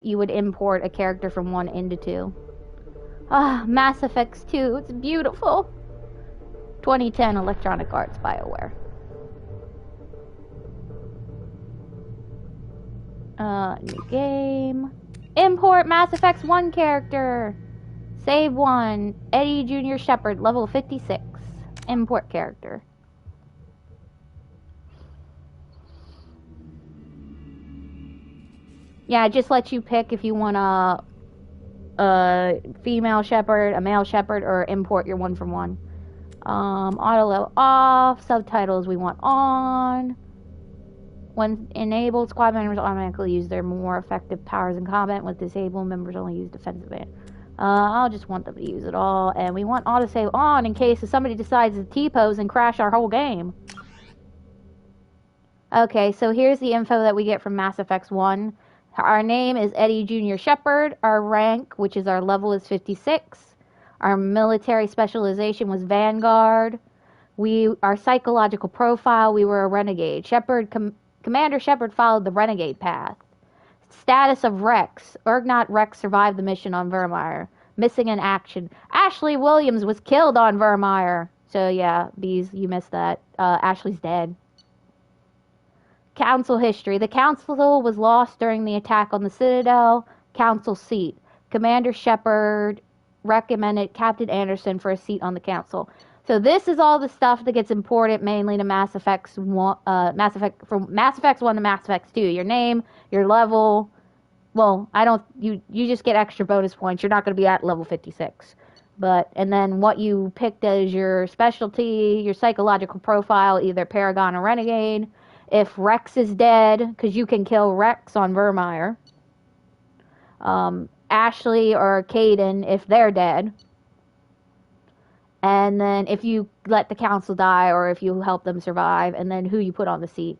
you would import a character from 1 into 2. Ah, Mass Effect 2, it's beautiful. 2010, Electronic Arts, BioWare. New game. Import Mass Effect 1 character. Save 1. Eddie Jr. Shepard, level 56. Import character. Yeah, it just lets you pick if you want a female Shepard, a male Shepard, or import your 1 from 1. Auto level off. Subtitles we want on. When enabled, squad members automatically use their more effective powers in combat. With disabled, members only use defensive aid. I'll just want them to use it all. And we want autosave on in case if somebody decides to T-pose and crash our whole game. Okay, so here's the info that we get from Mass Effect 1. Our name is Eddie Jr. Shepard. Our rank, which is our level, is 56. Our military specialization was Vanguard. Our psychological profile, we were a renegade. Commander Shepard followed the renegade path. Status of Rex. Urgnot Rex survived the mission on Virmire. Missing in action. Ashley Williams was killed on Virmire. So yeah, Bees, you missed that. Ashley's dead. Council history. The council was lost during the attack on the Citadel. Council seat. Commander Shepard recommended Captain Anderson for a seat on the council. So this is all the stuff that gets imported mainly to Mass Effect 1, from Mass Effect 1 to Mass Effect 2. Your name, your level. Well, you just get extra bonus points. You're not going to be at level 56. And then what you picked as your specialty, your psychological profile, either Paragon or Renegade. If Rex is dead, because you can kill Rex on Virmire. Ashley or Kaidan, if they're dead. And then if you let the council die or if you help them survive, and then who you put on the seat.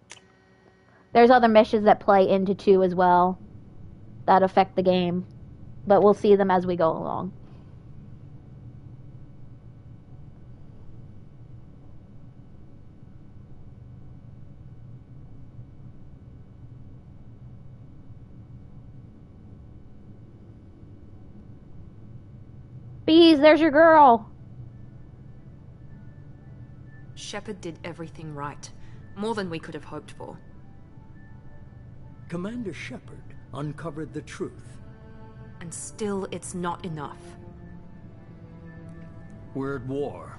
There's other missions that play into 2 as well that affect the game, but we'll see them as we go along. Bees, there's your girl. Shepard did everything right. More than we could have hoped for. Commander Shepard uncovered the truth. And still, it's not enough. We're at war.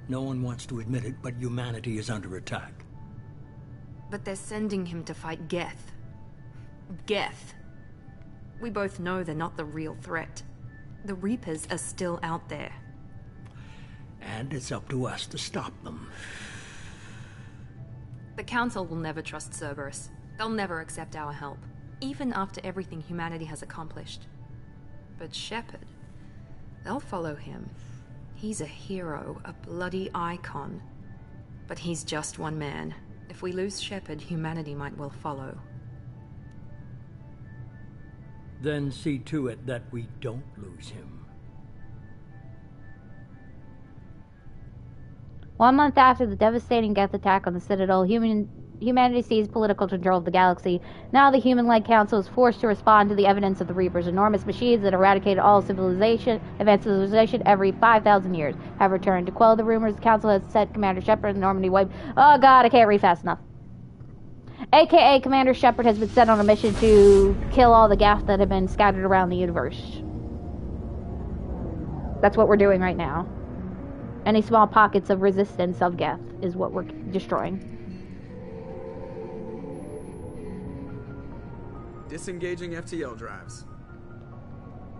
No one wants to admit it, but humanity is under attack. But they're sending him to fight Geth. Geth. We both know they're not the real threat. The Reapers are still out there. And it's up to us to stop them. The Council will never trust Cerberus. They'll never accept our help, even after everything humanity has accomplished. But Shepard, they'll follow him. He's a hero, a bloody icon. But he's just one man. If we lose Shepard, humanity might well follow. Then see to it that we don't lose him. 1 month after the devastating Geth attack on the Citadel, humanity seized political control of the galaxy. Now the human-led council is forced to respond to the evidence of the Reapers, enormous machines that eradicated all advanced civilization every 5,000 years, have returned. To quell the rumors, the council has set Commander Shepard and Normandy wiped. Oh god, I can't read fast enough. AKA Commander Shepard has been sent on a mission to kill all the Geth that have been scattered around the universe. That's what we're doing right now. Any small pockets of resistance of Geth is what we're destroying. Disengaging FTL drives.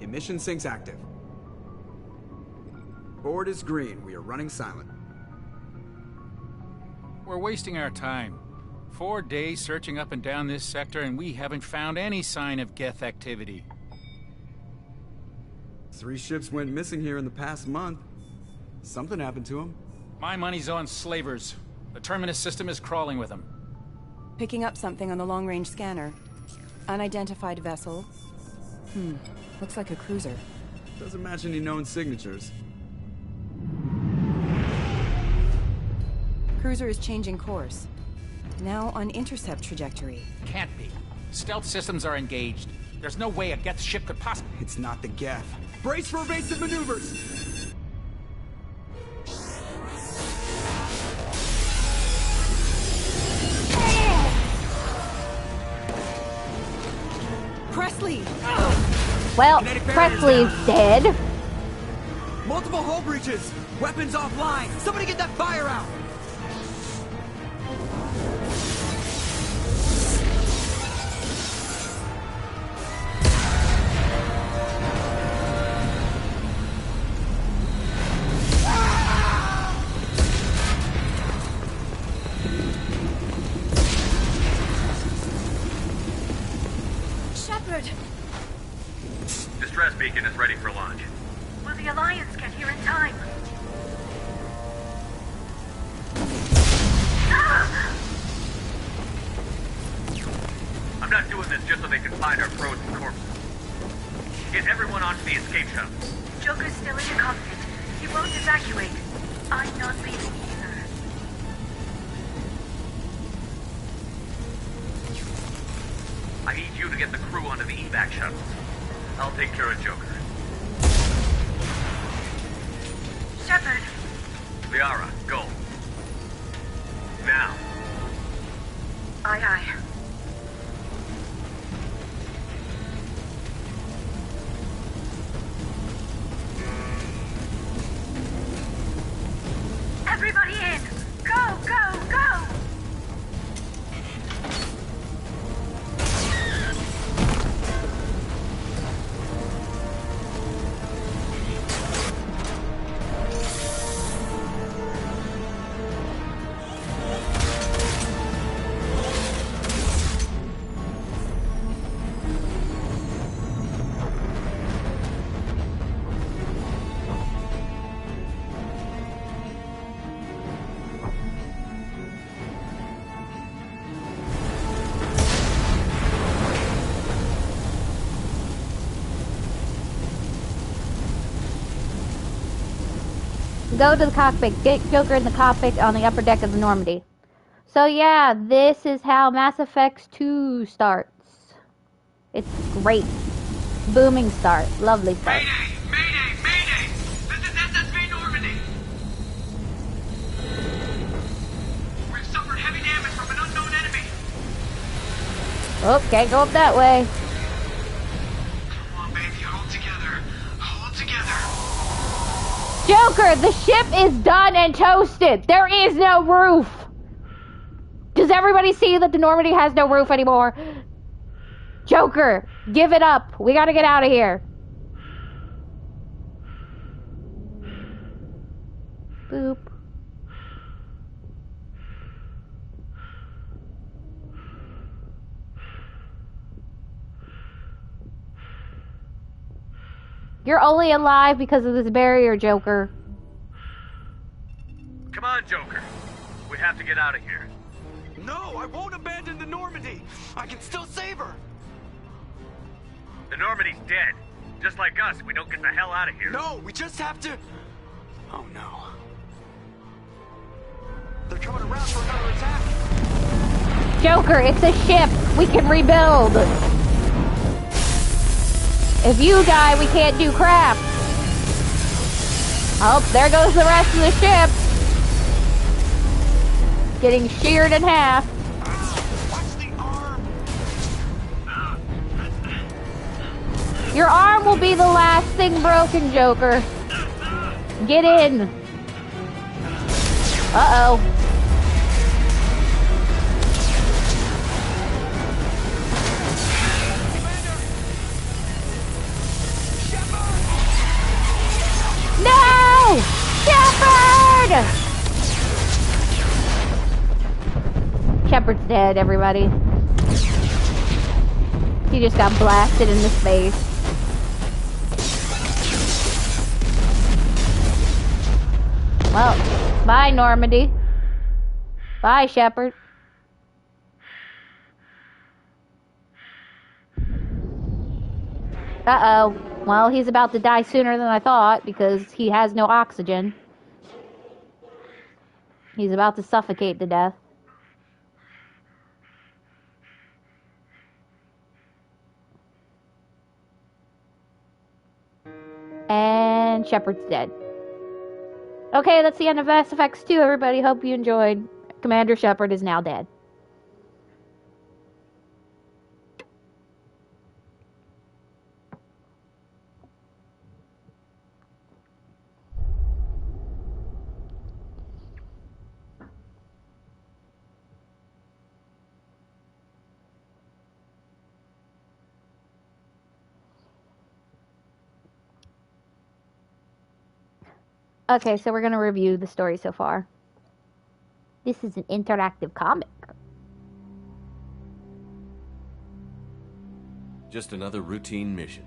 Emission sinks active. Board is green. We are running silent. We're wasting our time. 4 days searching up and down this sector, and we haven't found any sign of Geth activity. 3 ships went missing here in the past month. Something happened to them. My money's on slavers. The Terminus system is crawling with them. Picking up something on the long-range scanner. Unidentified vessel. Looks like a cruiser. Doesn't match any known signatures. Cruiser is changing course. Now on intercept trajectory. Can't be. Stealth systems are engaged. There's no way a Geth ship could possibly... It's not the Geth. Brace for evasive maneuvers! Presley! Well, Kinetic barriers Presley's dead. Multiple hull breaches! Weapons offline! Somebody get that fire out! Shepard! Distress beacon is ready for launch. Will the Alliance get here in time? I'm not doing this just so they can find our frozen corpses. Get everyone onto the escape shuttle. Joker's still in the cockpit. He won't evacuate. I'm not leaving either. I need you to get the crew onto the evac shuttles. I'll take care of Joker. Shepard! Liara, go. Now. Aye, aye. Everybody in! Go, go, go! Go to the cockpit. Get Joker in the cockpit on the upper deck of the Normandy. So yeah, this is how Mass Effect 2 starts. It's great. Booming start. Lovely start. Mayday! Mayday! Mayday! This is SSV Normandy! We've suffered heavy damage from an unknown enemy! Oh, can't go up that way. Come on, baby, hold together. Hold together. Joker, the ship is done and toasted. There is no roof. Does everybody see that the Normandy has no roof anymore? Joker, give it up. We gotta get out of here. Boop. You're only alive because of this barrier, Joker. Come on, Joker. We have to get out of here. No, I won't abandon the Normandy! I can still save her! The Normandy's dead. Just like us, we don't get the hell out of here. No, we just have to... Oh no. They're coming around for another attack! Joker, it's a ship. We can rebuild. If you die, we can't do crap. Oh, there goes the rest of the ship. Getting sheared in half. Watch the arm! Your arm will be the last thing broken, Joker. Get in. Uh-oh. No! Shepard! Shepard's dead, everybody. He just got blasted into space. Well, bye, Normandy. Bye, Shepard. Uh-oh. Well, he's about to die sooner than I thought because he has no oxygen. He's about to suffocate to death. and Shepard's dead. Okay, that's the end of Mass Effect 2, everybody. Hope you enjoyed. Commander Shepard is now dead. Okay, so we're going to review the story so far. This is an interactive comic. Just another routine mission.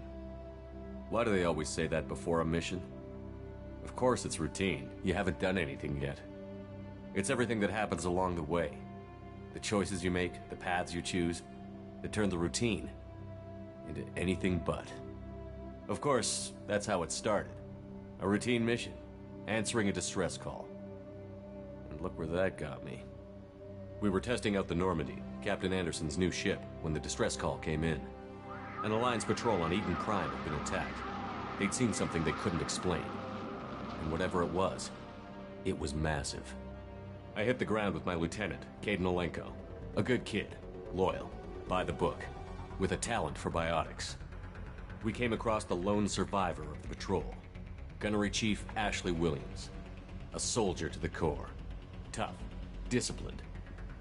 Why do they always say that before a mission? Of course it's routine. You haven't done anything yet. It's everything that happens along the way. The choices you make, the paths you choose, that turn the routine into anything but. Of course, that's how it started. A routine mission. Answering a distress call. And look where that got me. We were testing out the Normandy, Captain Anderson's new ship, when the distress call came in. An Alliance patrol on Eden Prime had been attacked. They'd seen something they couldn't explain. And whatever it was massive. I hit the ground with my lieutenant, Kaidan Alenko. A good kid, loyal, by the book, with a talent for biotics. We came across the lone survivor of the patrol, Gunnery Chief Ashley Williams. A soldier to the core. Tough, disciplined,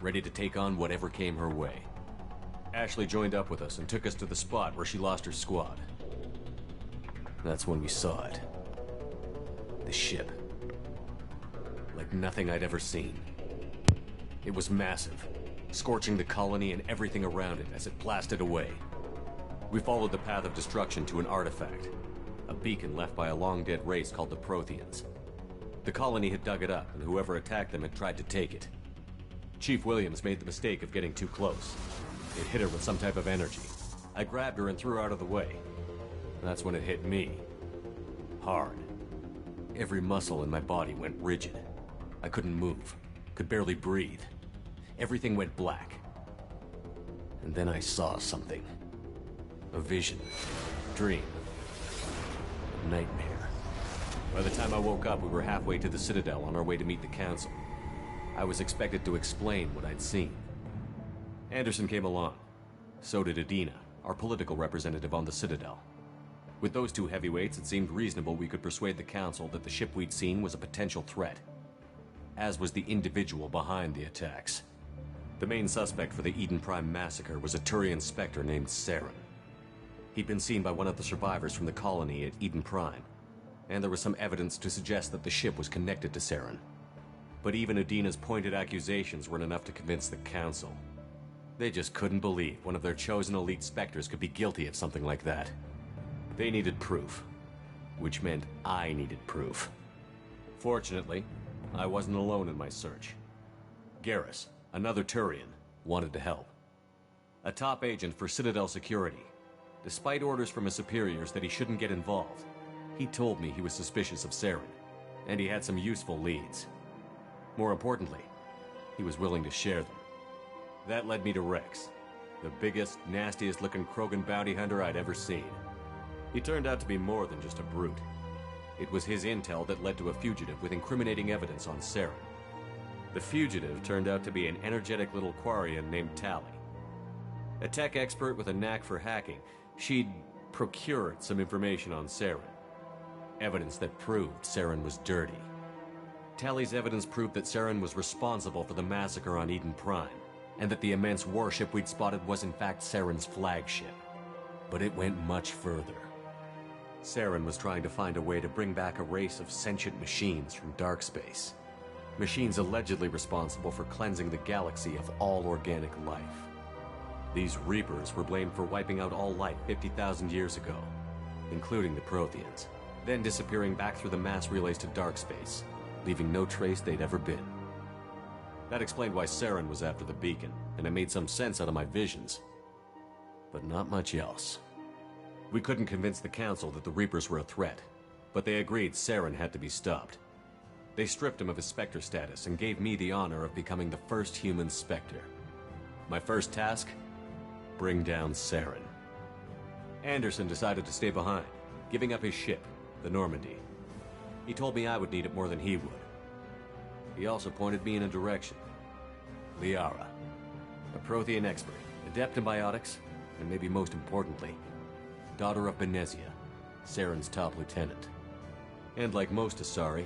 ready to take on whatever came her way. Ashley joined up with us and took us to the spot where she lost her squad. That's when we saw it. The ship. Like nothing I'd ever seen. It was massive, scorching the colony and everything around it as it blasted away. We followed the path of destruction to an artifact. A beacon left by a long-dead race called the Protheans. The colony had dug it up, and whoever attacked them had tried to take it. Chief Williams made the mistake of getting too close. It hit her with some type of energy. I grabbed her and threw her out of the way. That's when it hit me. Hard. Every muscle in my body went rigid. I couldn't move, could barely breathe. Everything went black. And then I saw something. A vision. Dream. Nightmare. By the time I woke up, we were halfway to the Citadel on our way to meet the Council. I was expected to explain what I'd seen. Anderson came along. So did Adina, our political representative on the Citadel. With those two heavyweights, it seemed reasonable we could persuade the Council that the ship we'd seen was a potential threat. As was the individual behind the attacks. The main suspect for the Eden Prime massacre was a Turian Spectre named Saren. He'd been seen by one of the survivors from the colony at Eden Prime, and there was some evidence to suggest that the ship was connected to Saren. But even Adina's pointed accusations weren't enough to convince the Council. They just couldn't believe one of their chosen elite Spectres could be guilty of something like that. They needed proof, which meant I needed proof. Fortunately, I wasn't alone in my search. Garrus, another Turian, wanted to help. A top agent for Citadel Security. Despite orders from his superiors that he shouldn't get involved, he told me he was suspicious of Saren, and he had some useful leads. More importantly, he was willing to share them. That led me to Rex, the biggest, nastiest-looking Krogan bounty hunter I'd ever seen. He turned out to be more than just a brute. It was his intel that led to a fugitive with incriminating evidence on Saren. The fugitive turned out to be an energetic little Quarian named Tali. A tech expert with a knack for hacking, she'd procured some information on Saren. Evidence that proved Saren was dirty. Tali's evidence proved that Saren was responsible for the massacre on Eden Prime, and that the immense warship we'd spotted was in fact Saren's flagship. But it went much further. Saren was trying to find a way to bring back a race of sentient machines from dark space. Machines allegedly responsible for cleansing the galaxy of all organic life. These Reapers were blamed for wiping out all life 50,000 years ago, including the Protheans, then disappearing back through the mass relays to dark space, leaving no trace they'd ever been. That explained why Saren was after the beacon, and it made some sense out of my visions. But not much else. We couldn't convince the Council that the Reapers were a threat, but they agreed Saren had to be stopped. They stripped him of his Spectre status and gave me the honor of becoming the first human Spectre. My first task? Bring down Saren. Anderson decided to stay behind, giving up his ship, the Normandy. He told me I would need it more than he would. He also pointed me in a direction. Liara, a Prothean expert, adept in biotics, and maybe most importantly, daughter of Benezia, Saren's top lieutenant. And like most Asari,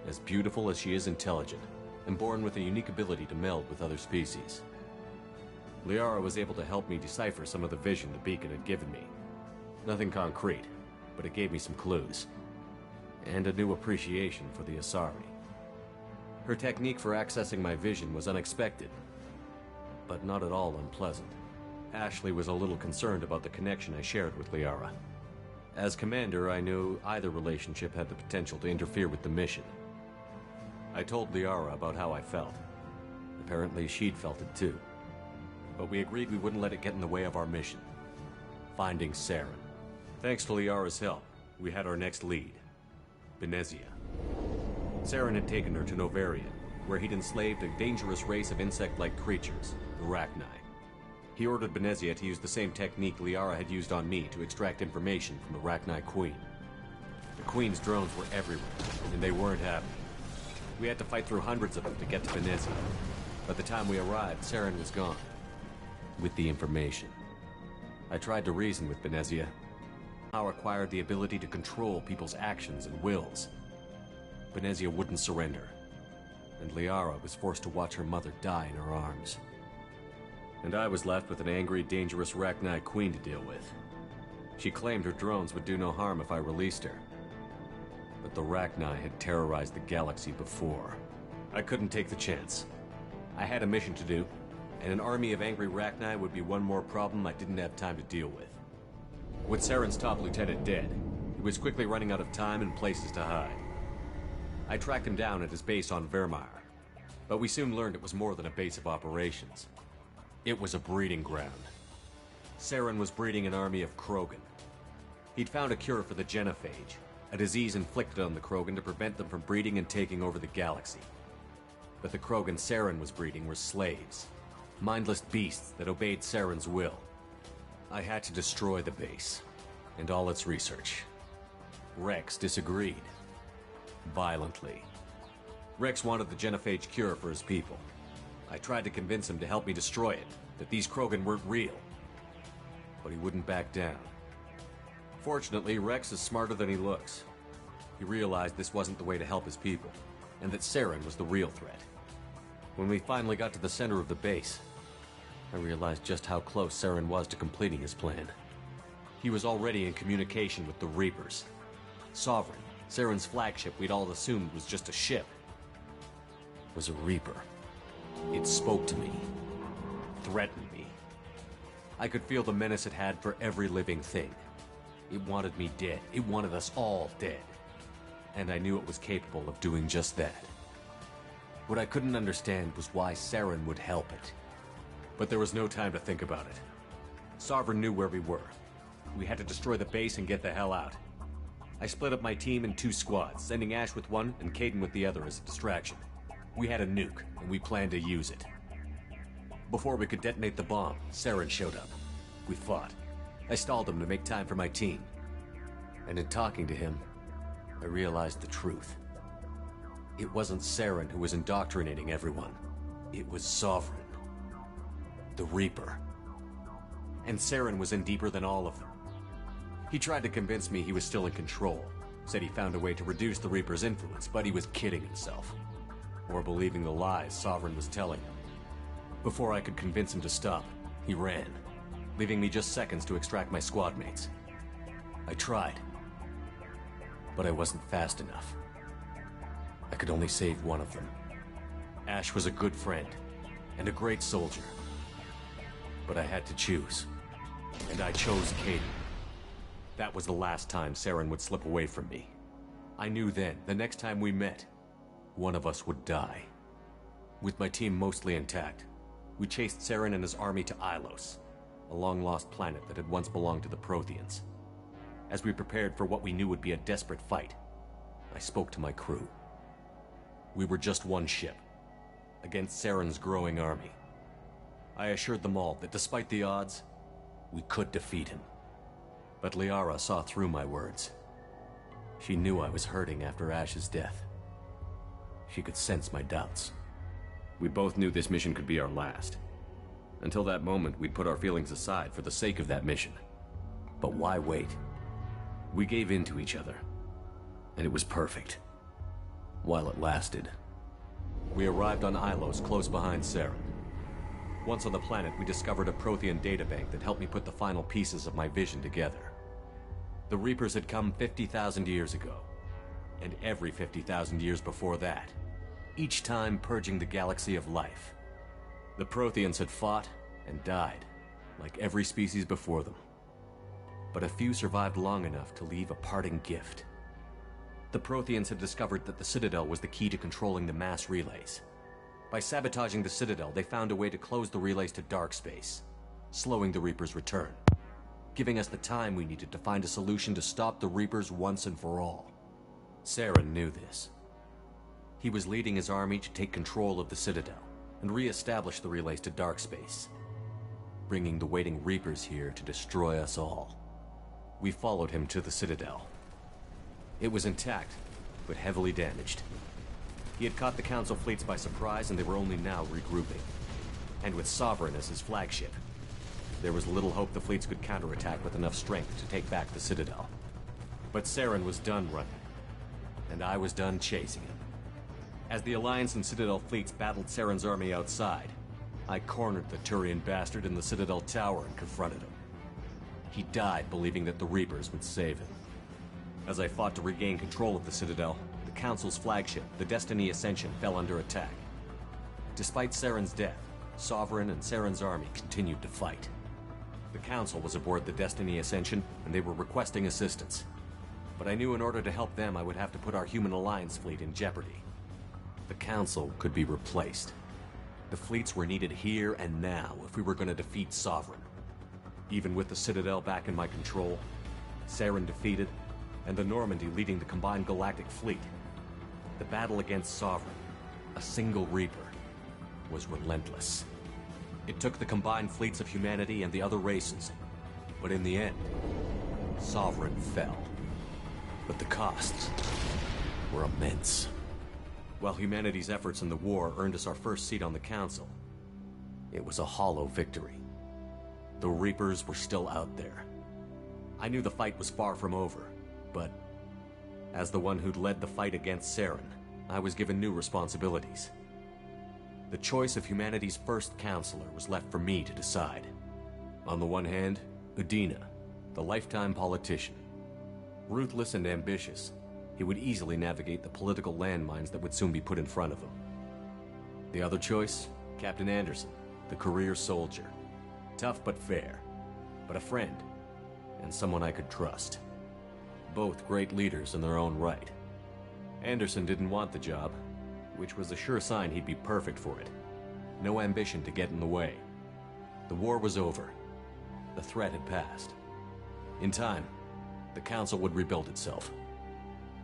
as beautiful as she is intelligent, and born with a unique ability to meld with other species. Liara was able to help me decipher some of the vision the beacon had given me. Nothing concrete, but it gave me some clues. And a new appreciation for the Asari. Her technique for accessing my vision was unexpected, but not at all unpleasant. Ashley was a little concerned about the connection I shared with Liara. As commander, I knew either relationship had the potential to interfere with the mission. I told Liara about how I felt. Apparently she'd felt it too. But we agreed we wouldn't let it get in the way of our mission. Finding Saren. Thanks to Liara's help, we had our next lead. Benezia. Saren had taken her to Novaria, where he'd enslaved a dangerous race of insect-like creatures, the Rachni. He ordered Benezia to use the same technique Liara had used on me to extract information from the Rachni Queen. The Queen's drones were everywhere, and they weren't happy. We had to fight through hundreds of them to get to Benezia. By the time we arrived, Saren was gone. With the information. I tried to reason with Benezia. Power acquired the ability to control people's actions and wills. Benezia wouldn't surrender, and Liara was forced to watch her mother die in her arms. And I was left with an angry, dangerous Rachni Queen to deal with. She claimed her drones would do no harm if I released her. But the Rachni had terrorized the galaxy before. I couldn't take the chance. I had a mission to do, and an army of angry Rachni would be one more problem I didn't have time to deal with. With Saren's top lieutenant dead, he was quickly running out of time and places to hide. I tracked him down at his base on Vermeer, but we soon learned it was more than a base of operations. It was a breeding ground. Saren was breeding an army of Krogan. He'd found a cure for the genophage, a disease inflicted on the Krogan to prevent them from breeding and taking over the galaxy. But the Krogan Saren was breeding were slaves, mindless beasts that obeyed Saren's will. I had to destroy the base, and all its research. Rex disagreed. Violently. Rex wanted the genophage cure for his people. I tried to convince him to help me destroy it, that these Krogan weren't real. But he wouldn't back down. Fortunately, Rex is smarter than he looks. He realized this wasn't the way to help his people, and that Saren was the real threat. When we finally got to the center of the base, I realized just how close Saren was to completing his plan. He was already in communication with the Reapers. Sovereign, Saren's flagship we'd all assumed was just a ship, was a Reaper. It spoke to me, threatened me. I could feel the menace it had for every living thing. It wanted me dead. It wanted us all dead. And I knew it was capable of doing just that. What I couldn't understand was why Saren would help it. But there was no time to think about it. Sovereign knew where we were. We had to destroy the base and get the hell out. I split up my team in 2 squads, sending Ash with one and Kaidan with the other as a distraction. We had a nuke, and we planned to use it. Before we could detonate the bomb, Saren showed up. We fought. I stalled him to make time for my team. And in talking to him, I realized the truth. It wasn't Saren who was indoctrinating everyone. It was Sovereign. The Reaper. And Saren was in deeper than all of them. He tried to convince me he was still in control. Said he found a way to reduce the Reaper's influence, but he was kidding himself. Or believing the lies Sovereign was telling him. Before I could convince him to stop, he ran, leaving me just seconds to extract my squad mates. I tried, but I wasn't fast enough. I could only save one of them. Ash was a good friend, and a great soldier. But I had to choose, and I chose Kaidan. That was the last time Saren would slip away from me. I knew then, the next time we met, one of us would die. With my team mostly intact, we chased Saren and his army to Ilos, a long-lost planet that had once belonged to the Protheans. As we prepared for what we knew would be a desperate fight, I spoke to my crew. We were just one ship, against Saren's growing army. I assured them all that despite the odds, we could defeat him. But Liara saw through my words. She knew I was hurting after Ash's death. She could sense my doubts. We both knew this mission could be our last. Until that moment, we'd put our feelings aside for the sake of that mission. But why wait? We gave in to each other, and it was perfect. While it lasted. We arrived on Ilos, close behind Saren. Once on the planet, we discovered a Prothean databank that helped me put the final pieces of my vision together. The Reapers had come 50,000 years ago, and every 50,000 years before that, each time purging the galaxy of life. The Protheans had fought and died, like every species before them. But a few survived long enough to leave a parting gift. The Protheans had discovered that the Citadel was the key to controlling the mass relays. By sabotaging the Citadel, they found a way to close the relays to dark space, slowing the Reapers' return, giving us the time we needed to find a solution to stop the Reapers once and for all. Saren knew this. He was leading his army to take control of the Citadel and re-establish the relays to dark space, bringing the waiting Reapers here to destroy us all. We followed him to the Citadel. It was intact, but heavily damaged. He had caught the Council fleets by surprise, and they were only now regrouping. And with Sovereign as his flagship, there was little hope the fleets could counterattack with enough strength to take back the Citadel. But Saren was done running, and I was done chasing him. As the Alliance and Citadel fleets battled Saren's army outside, I cornered the Turian bastard in the Citadel tower and confronted him. He died believing that the Reapers would save him. As I fought to regain control of the Citadel, the Council's flagship, the Destiny Ascension, fell under attack. Despite Saren's death, Sovereign and Saren's army continued to fight. The Council was aboard the Destiny Ascension, and they were requesting assistance. But I knew in order to help them, I would have to put our Human Alliance fleet in jeopardy. The Council could be replaced. The fleets were needed here and now if we were going to defeat Sovereign. Even with the Citadel back in my control, Saren defeated, and the Normandy leading the combined galactic fleet, the battle against Sovereign, a single Reaper, was relentless. It took the combined fleets of humanity and the other races, but in the end, Sovereign fell. But the costs were immense. While humanity's efforts in the war earned us our first seat on the Council, it was a hollow victory. The Reapers were still out there. I knew the fight was far from over, but as the one who'd led the fight against Saren, I was given new responsibilities. The choice of humanity's first counselor was left for me to decide. On the one hand, Udina, the lifetime politician. Ruthless and ambitious, he would easily navigate the political landmines that would soon be put in front of him. The other choice, Captain Anderson, the career soldier. Tough but fair, but a friend, and someone I could trust. Both great leaders in their own right. Anderson didn't want the job, which was a sure sign he'd be perfect for it. No ambition to get in the way. The war was over. The threat had passed. In time, the Council would rebuild itself.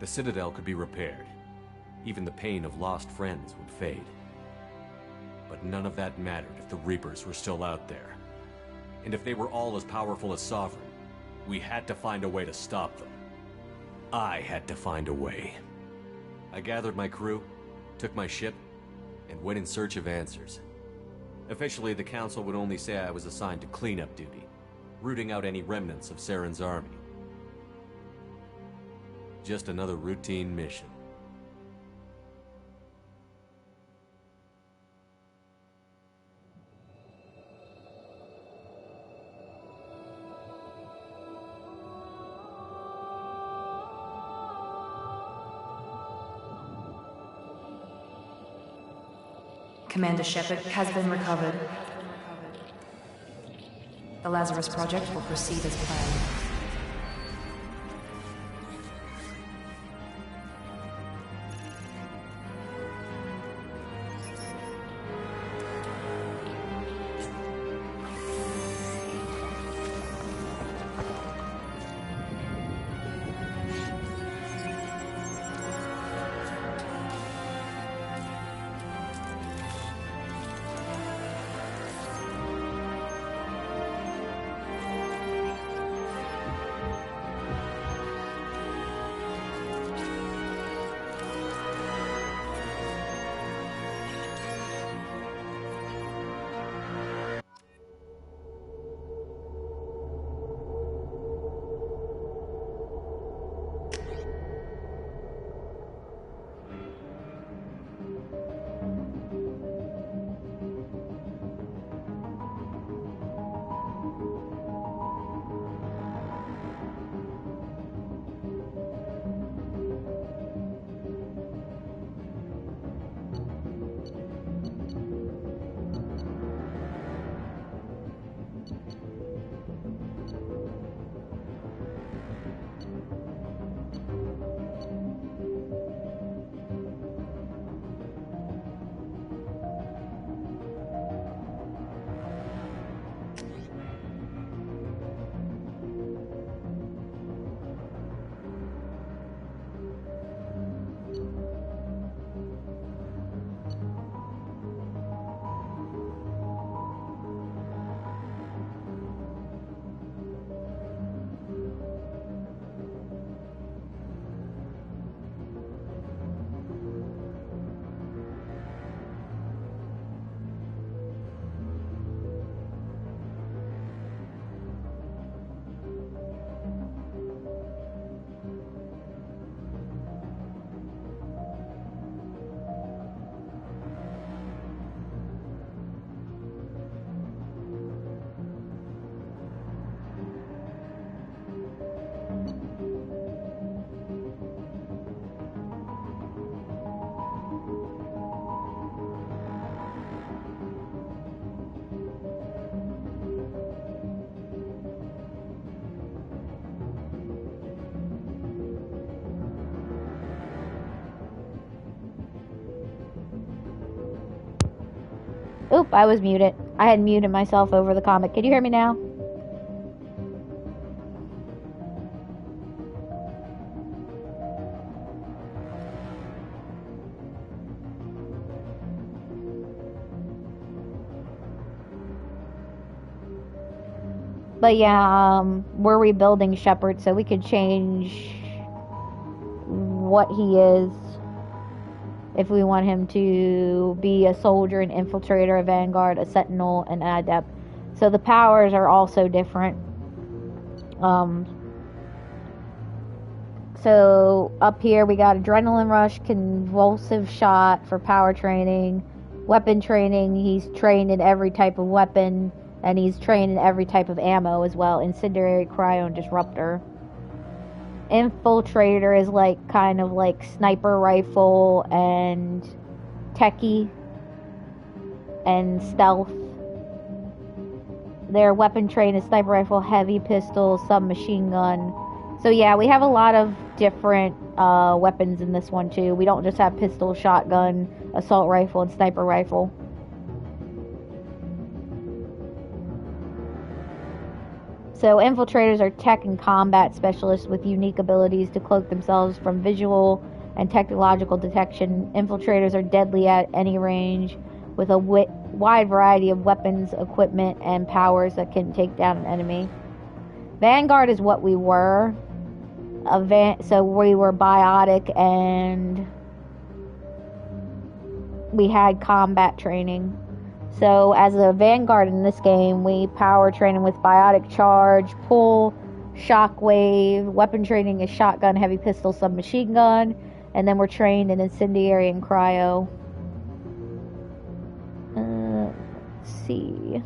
The Citadel could be repaired. Even the pain of lost friends would fade. But none of that mattered if the Reapers were still out there. And if they were all as powerful as Sovereign, we had to find a way to stop them. I had to find a way. I gathered my crew, took my ship, and went in search of answers. Officially, the Council would only say I was assigned to cleanup duty, rooting out any remnants of Saren's army. Just another routine mission. Commander Shepard has been recovered. The Lazarus Project will proceed as planned. Oop, I was muted. I had muted myself over the comic. Can you hear me now? But yeah, we're rebuilding Shepard, so we could change what he is if we want him to be a soldier, an infiltrator, a vanguard, a sentinel, an adept. So the powers are also different. So up here we got adrenaline rush, convulsive shot for power training, weapon training. He's trained in every type of weapon, and he's trained in every type of ammo as well. Incendiary, cryo, and disruptor. Infiltrator is like kind of like sniper rifle and techie and stealth. Their weapon train is sniper rifle, heavy pistol, submachine gun. So yeah, we have a lot of different weapons in this one too. We don't just have pistol, shotgun, assault rifle, and sniper rifle. So infiltrators are tech and combat specialists with unique abilities to cloak themselves from visual and technological detection. Infiltrators are deadly at any range with a wide variety of weapons, equipment, and powers that can take down an enemy. Vanguard is what we were. So we were biotic and we had combat training. So as a Vanguard in this game, we power training with biotic charge, pull, shockwave. Weapon training is shotgun, heavy pistol, submachine gun. And then we're trained in incendiary and cryo. Let's see.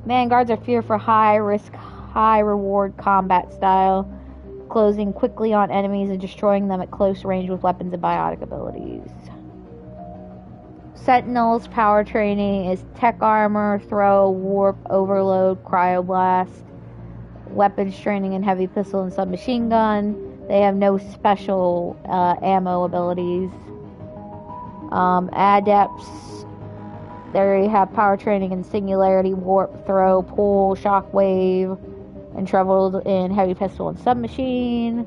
Vanguards are feared for high risk, high reward combat style, closing quickly on enemies and destroying them at close range with weapons and biotic abilities. Sentinels power training is tech armor, throw, warp, overload, cryoblast. Weapons training in heavy pistol and submachine gun. They have no special ammo abilities. Adepts, they have power training in singularity, warp, throw, pull, shockwave, and traveled in heavy pistol and submachine.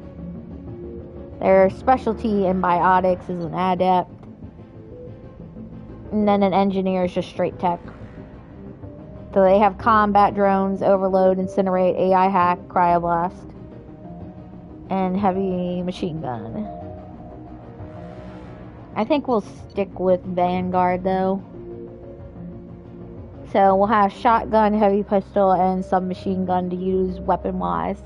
Their specialty in biotics is an adept. And then an engineer is just straight tech. So they have combat drones, overload, incinerate, AI hack, cryoblast, and heavy machine gun. I think we'll stick with Vanguard though. So we'll have shotgun, heavy pistol, and submachine gun to use weapon wise.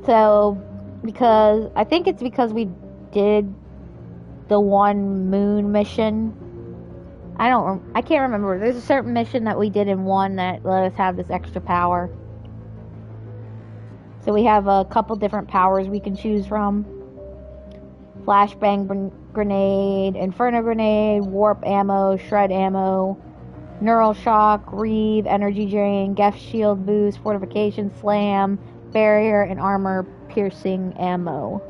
So, because I think it's because we did the one moon mission. I can't remember. There's a certain mission that we did in one that let us have this extra power. So we have a couple different powers we can choose from. Flashbang grenade, inferno grenade, warp ammo, shred ammo, neural shock, reeve, energy drain, Geth shield boost, fortification, slam, barrier, and armor piercing ammo.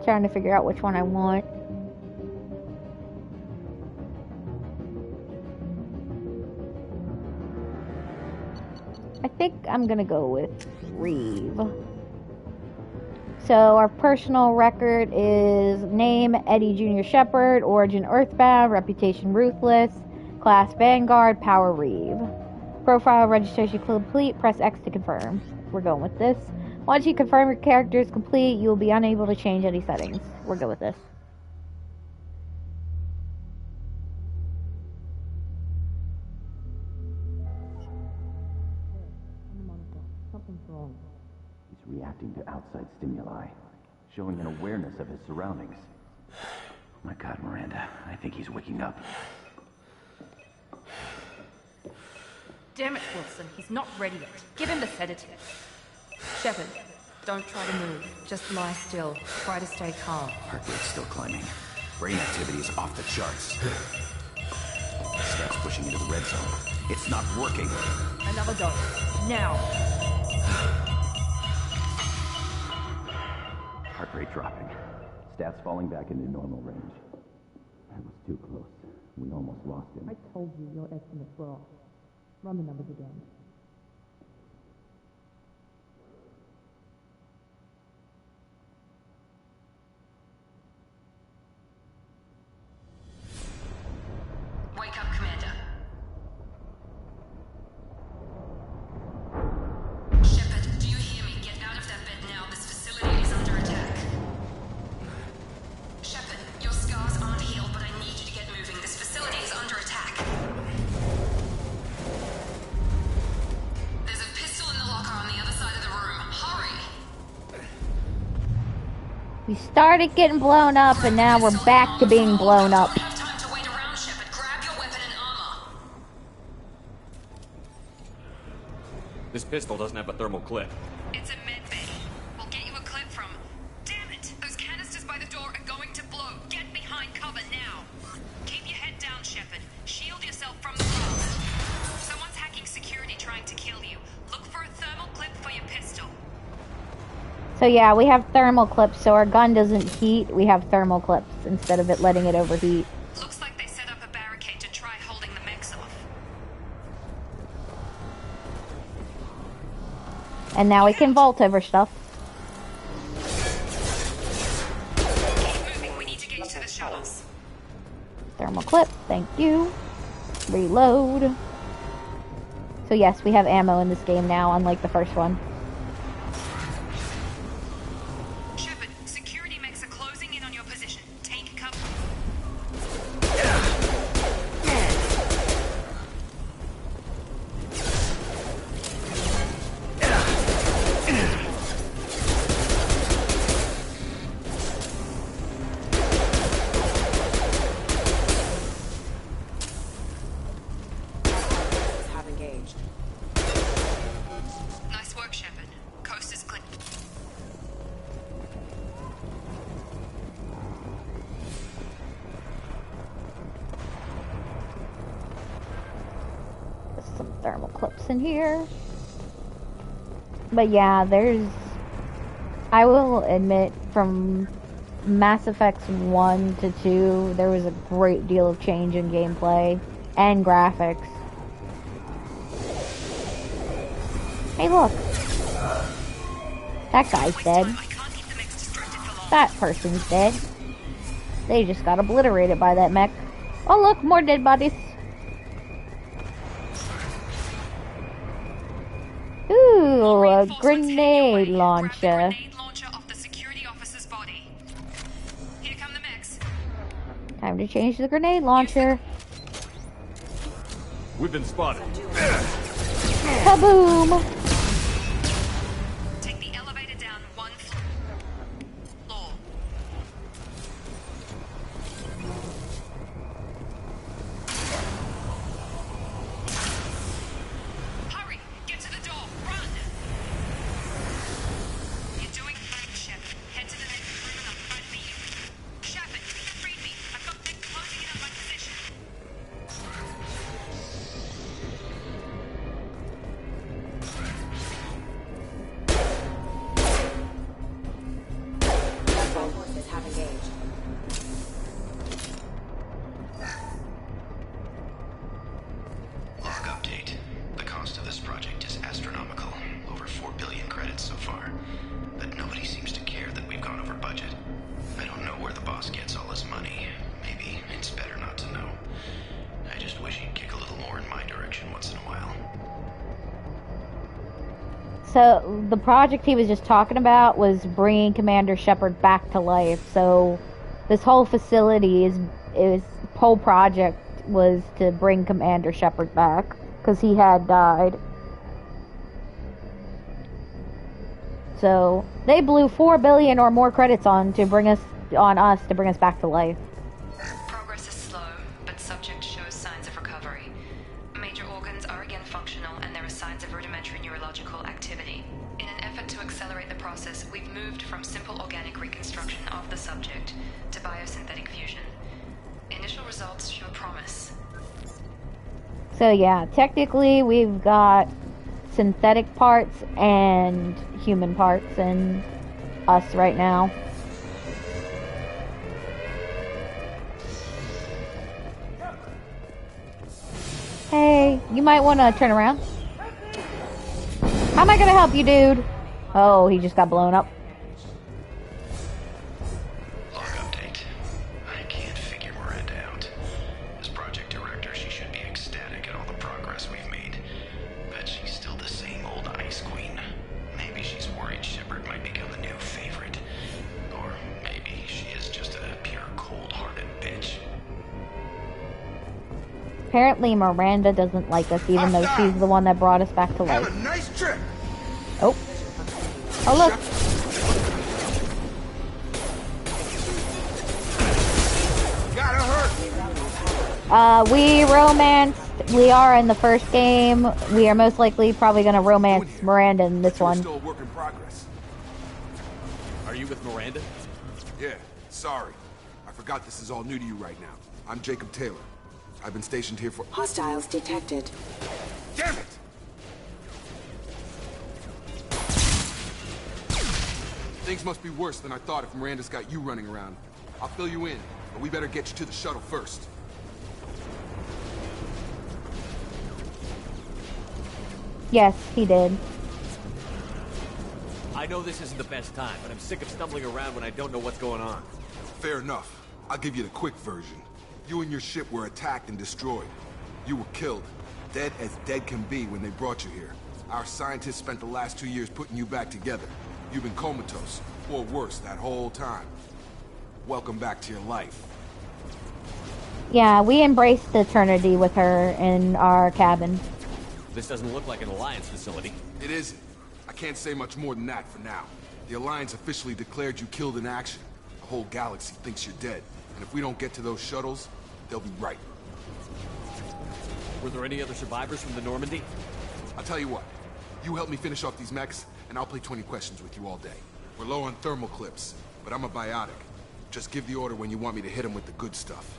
Trying to figure out which one I want. I think I'm gonna go with Reeve. So our personal record is name Eddie Jr. Shepard, origin Earthbound, reputation ruthless, class Vanguard, power Reeve. Profile registration complete, press X to confirm. We're going with this. Once you confirm your character is complete, you will be unable to change any settings. We're good with this. Something's wrong. He's reacting to outside stimuli, showing an awareness of his surroundings. Oh my God, Miranda, I think he's waking up. Damn it, Wilson, he's not ready yet. Give him the sedative. Shepard, don't try to move. Just lie still. Try to stay calm. Heart rate's still climbing. Brain activity is off the charts. Steph's pushing into the red zone. It's not working. Another dose. Now. Heart rate dropping. Stats falling back into normal range. That was too close. We almost lost him. I told you your estimates were off. Run the numbers again. Wake up, Commander. Shepard, do you hear me? Get out of that bed now. This facility is under attack. Shepard, your scars aren't healed, but I need you to get moving. This facility is under attack. There's a pistol in the locker on the other side of the room. Hurry! We started getting blown up, and now we're back to being blown up. This pistol doesn't have a thermal clip. It's a med bay. We'll get you a clip from... Damn it! Those canisters by the door are going to blow. Get behind cover now. Keep your head down, Shepard. Shield yourself from the blast. Someone's hacking security trying to kill you. Look for a thermal clip for your pistol. So yeah, we have thermal clips, so our gun doesn't heat. We have thermal clips instead of it letting it overheat. Looks like they set up a barricade to try holding the mechs off. And now we can vault over stuff. Keep moving. We need to get to the shuttles. Thermal clip, thank you. Reload. So yes, we have ammo in this game now, unlike the first one. Shepard, security mechs are closing in on your position. Take cover. Have engaged. Nice work, Shepard. Coast is clear. Some thermal clips in here. But yeah, I will admit, from Mass Effects 1 to 2, there was a great deal of change in gameplay and graphics. Hey look! That guy's dead. That person's dead. They just got obliterated by that mech. Oh look, more dead bodies. Ooh, a grenade launcher. Grenade launcher off the security officer's body. Here come the mechs. Time to change the grenade launcher. We've been spotted. Kaboom! Take the elevator down one floor. Hurry! Get to the door! Run! You're doing fine, Shepard. Head to the next room and I'll try to meet you. Shepard, read me. I've got them closing in on my position. All forces have engaged. Log update. The cost of this project is astronomical. Over 4 billion credits so far. But nobody seems to care that we've gone over budget. I don't know where the boss gets all his money. Maybe it's better not to know. I just wish he'd kick a little more in my direction once in a while. So, the project he was just talking about was bringing Commander Shepard back to life. So, this whole facility whole project was to bring Commander Shepard back, because he had died. So, they blew 4 billion or more credits on us to bring us back to life. Progress is slow, but subject shows signs of recovery. Major organs are again functional, and there are signs of rudimentary neurological activity. In an effort to accelerate the process, we've moved from simple organic reconstruction of the subject to biosynthetic fusion. Initial results show promise. So yeah, technically we've got synthetic parts and human parts in us right now. Hey, you might want to turn around. How am I gonna help you, dude? Oh, he just got blown up. Log update. I can't figure Miranda out. As project director, she should be ecstatic at all the progress we've made. Bet she's still the same old ice queen. Maybe she's worried Shepard might become the new favorite. Or maybe she is just a pure cold-hearted bitch. Apparently Miranda doesn't like us, even though she's the one that brought us back to life. Have a nice trip. Oh. Oh, look. Gotta hurt. We romanced Liara in the first game. We are most likely probably going to romance Miranda in this one. Still a work in progress. Are you with Miranda? Yeah, sorry. I forgot this is all new to you right now. I'm Jacob Taylor. I've been stationed here for— Hostiles detected. Damn it! Things must be worse than I thought if Miranda's got you running around. I'll fill you in, but we better get you to the shuttle first. Yes, he did. I know this isn't the best time, but I'm sick of stumbling around when I don't know what's going on. Fair enough. I'll give you the quick version. You and your ship were attacked and destroyed. You were killed. Dead as dead can be when they brought you here. Our scientists spent the last 2 years putting you back together. You've been comatose, or worse, that whole time. Welcome back to your life. Yeah, we embraced eternity with her in our cabin. This doesn't look like an Alliance facility. It isn't. I can't say much more than that for now. The Alliance officially declared you killed in action. The whole galaxy thinks you're dead. And if we don't get to those shuttles, they'll be right. Were there any other survivors from the Normandy? I'll tell you what. You help me finish off these mechs, and I'll play 20 questions with you all day. We're low on thermal clips, but I'm a biotic. Just give the order when you want me to hit them with the good stuff.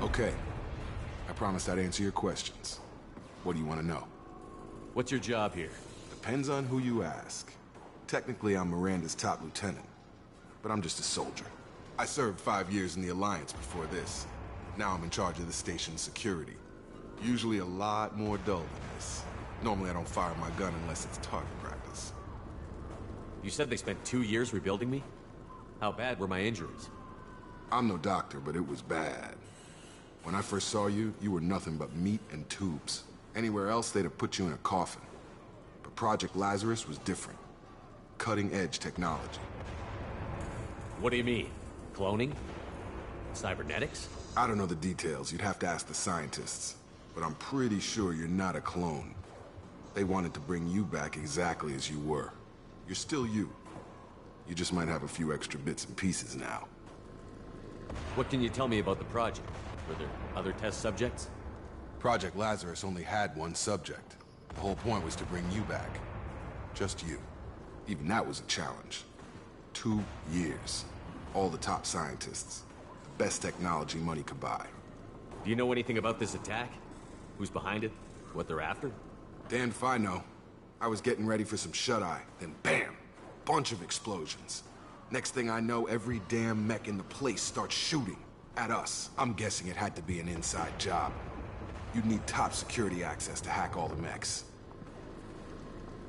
Okay. I promised I'd answer your questions. What do you want to know? What's your job here? Depends on who you ask. Technically, I'm Miranda's top lieutenant, but I'm just a soldier. I served 5 years in the Alliance before this. Now I'm in charge of the station's security. Usually a lot more dull than this. Normally I don't fire my gun unless it's target practice. You said they spent 2 years rebuilding me? How bad were my injuries? I'm no doctor, but it was bad. When I first saw you, you were nothing but meat and tubes. Anywhere else, they'd have put you in a coffin. But Project Lazarus was different. Cutting-edge technology. What do you mean? Cloning? Cybernetics? I don't know the details. You'd have to ask the scientists. But I'm pretty sure you're not a clone. They wanted to bring you back exactly as you were. You're still you. You just might have a few extra bits and pieces now. What can you tell me about the project? Were there other test subjects? Project Lazarus only had one subject. The whole point was to bring you back. Just you. Even that was a challenge. 2 years. All the top scientists. The best technology money could buy. Do you know anything about this attack? Who's behind it? What they're after? Damned if I know. I was getting ready for some shut-eye, then bam! Bunch of explosions. Next thing I know, every damn mech in the place starts shooting. At us. I'm guessing it had to be an inside job. You'd need top security access to hack all the mechs.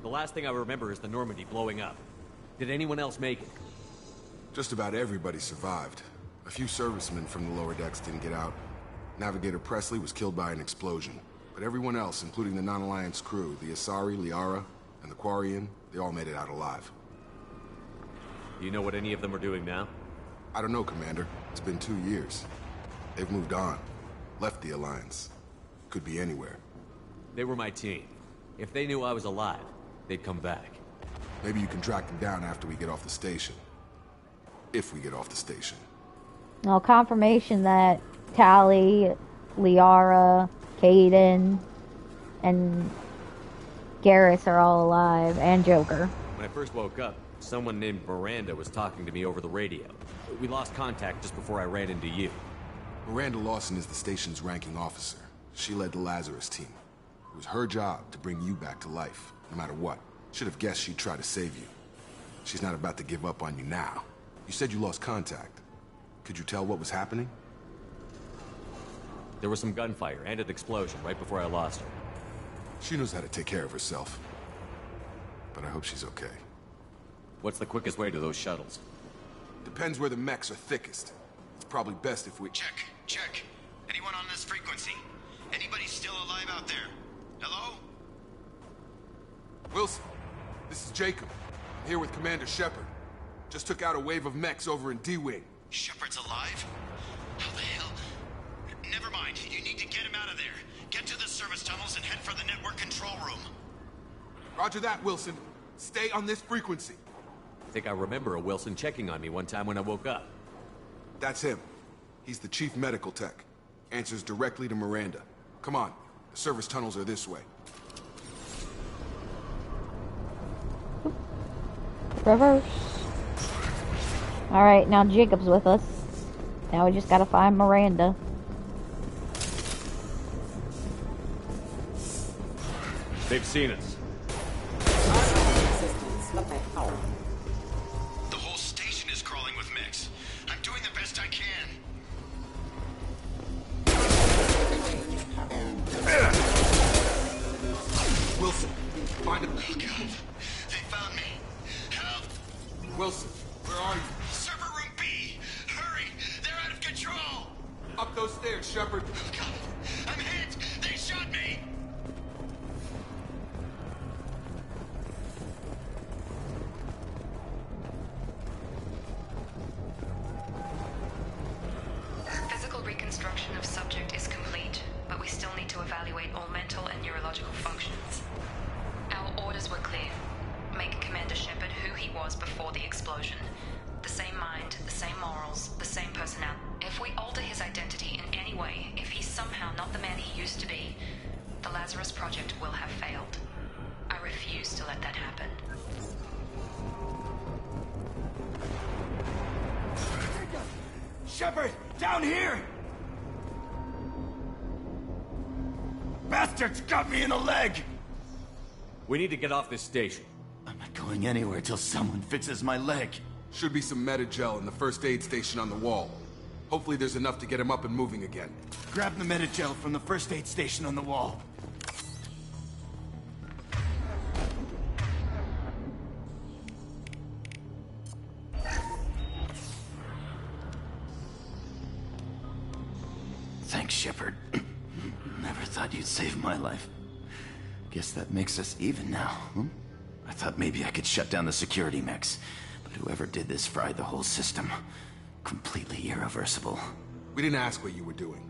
The last thing I remember is the Normandy blowing up. Did anyone else make it? Just about everybody survived. A few servicemen from the lower decks didn't get out. Navigator Presley was killed by an explosion. But everyone else, including the non-Alliance crew, the Asari, Liara, and the Quarian, they all made it out alive. Do you know what any of them are doing now? I don't know, Commander. It's been 2 years. They've moved on. Left the Alliance. Could be anywhere. They were my team. If they knew I was alive, they'd come back. Maybe you can track them down after we get off the station. If we get off the station. No, confirmation that Tali, Liara, Kaidan, and Garrus are all alive, and Joker. When I first woke up, someone named Miranda was talking to me over the radio. We lost contact just before I ran into you. Miranda Lawson is the station's ranking officer. She led the Lazarus team. It was her job to bring you back to life, no matter what. Should have guessed she'd try to save you. She's not about to give up on you now. You said you lost contact. Could you tell what was happening? There was some gunfire and an explosion right before I lost her. She knows how to take care of herself. But I hope she's okay. What's the quickest way to those shuttles? Depends where the mechs are thickest. It's probably best if we... Check. Anyone on this frequency? Anybody still alive out there? Hello? Wilson, this is Jacob. I'm here with Commander Shepard. Just took out a wave of mechs over in D-Wing. Shepard's alive? How the hell? Never mind. You need to get him out of there. Get to the service tunnels and head for the network control room. Roger that, Wilson. Stay on this frequency. I think I remember a Wilson checking on me one time when I woke up. That's him. He's the chief medical tech. Answers directly to Miranda. Come on. The service tunnels are this way. Reverse. Alright, now Jacob's with us. Now we just gotta find Miranda. They've seen us. The whole station is crawling with mechs. I'm doing the best I can. Wilson, find him. Oh, God. They found me. Help! Wilson, where are you? Server room B! Hurry! They're out of control! Up those stairs, Shepard. Oh, God. I'm hit! They shot me! Physical reconstruction of subject is complete, but we still need to evaluate all mental and neurological functions. Our orders were clear. Make Commander Shepard who he was before the explosion. The same mind, the same morals, the same personality. If we alter his identity in any way, if he's somehow not the man he used to be, the Lazarus Project will have failed. I refuse to let that happen. Shepard, down here! Bastards got me in the leg! We need to get off this station. I'm not going anywhere till someone fixes my leg. Should be some Medi-gel in the first aid station on the wall. Hopefully there's enough to get him up and moving again. Grab the Medi-gel from the first aid station on the wall. Thanks, Shepard. Never thought you'd save my life. Guess that makes us even now, hmm? I thought maybe I could shut down the security mechs, but whoever did this fried the whole system. Completely irreversible. We didn't ask what you were doing.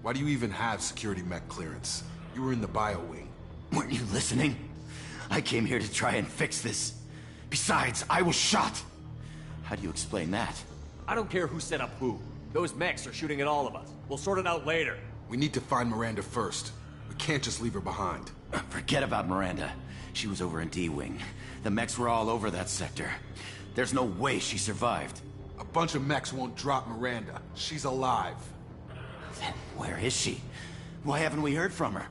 Why do you even have security mech clearance? You were in the bio wing. Weren't you listening? I came here to try and fix this. Besides, I was shot. How do you explain that? I don't care who set up who. Those mechs are shooting at all of us. We'll sort it out later. We need to find Miranda first. We can't just leave her behind. Forget about Miranda. She was over in D-Wing. The mechs were all over that sector. There's no way she survived. A bunch of mechs won't drop Miranda. She's alive. Then where is she? Why haven't we heard from her?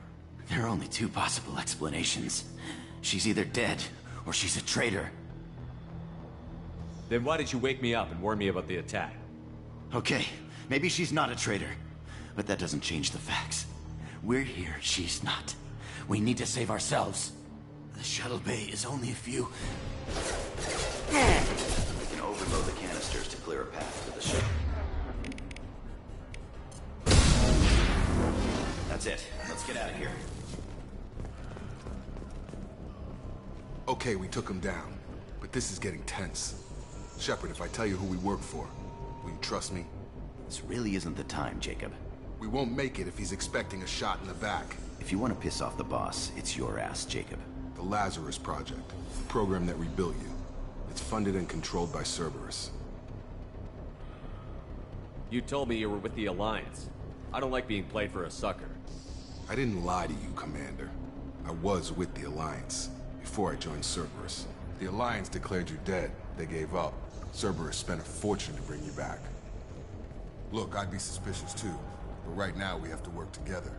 There are only two possible explanations. She's either dead, or she's a traitor. Then why did you wake me up and warn me about the attack? Okay, maybe she's not a traitor. But that doesn't change the facts. We're here, she's not. We need to save ourselves. The shuttle bay is only a few... We can overload the canisters to clear a path to the ship. That's it. Let's get out of here. Okay, we took him down. But this is getting tense. Shepard, if I tell you who we work for, will you trust me? This really isn't the time, Jacob. We won't make it if he's expecting a shot in the back. If you want to piss off the boss, it's your ass, Jacob. The Lazarus Project, the program that rebuilt you. It's funded and controlled by Cerberus. You told me you were with the Alliance. I don't like being played for a sucker. I didn't lie to you, Commander. I was with the Alliance, before I joined Cerberus. The Alliance declared you dead. They gave up. Cerberus spent a fortune to bring you back. Look, I'd be suspicious too, but right now we have to work together.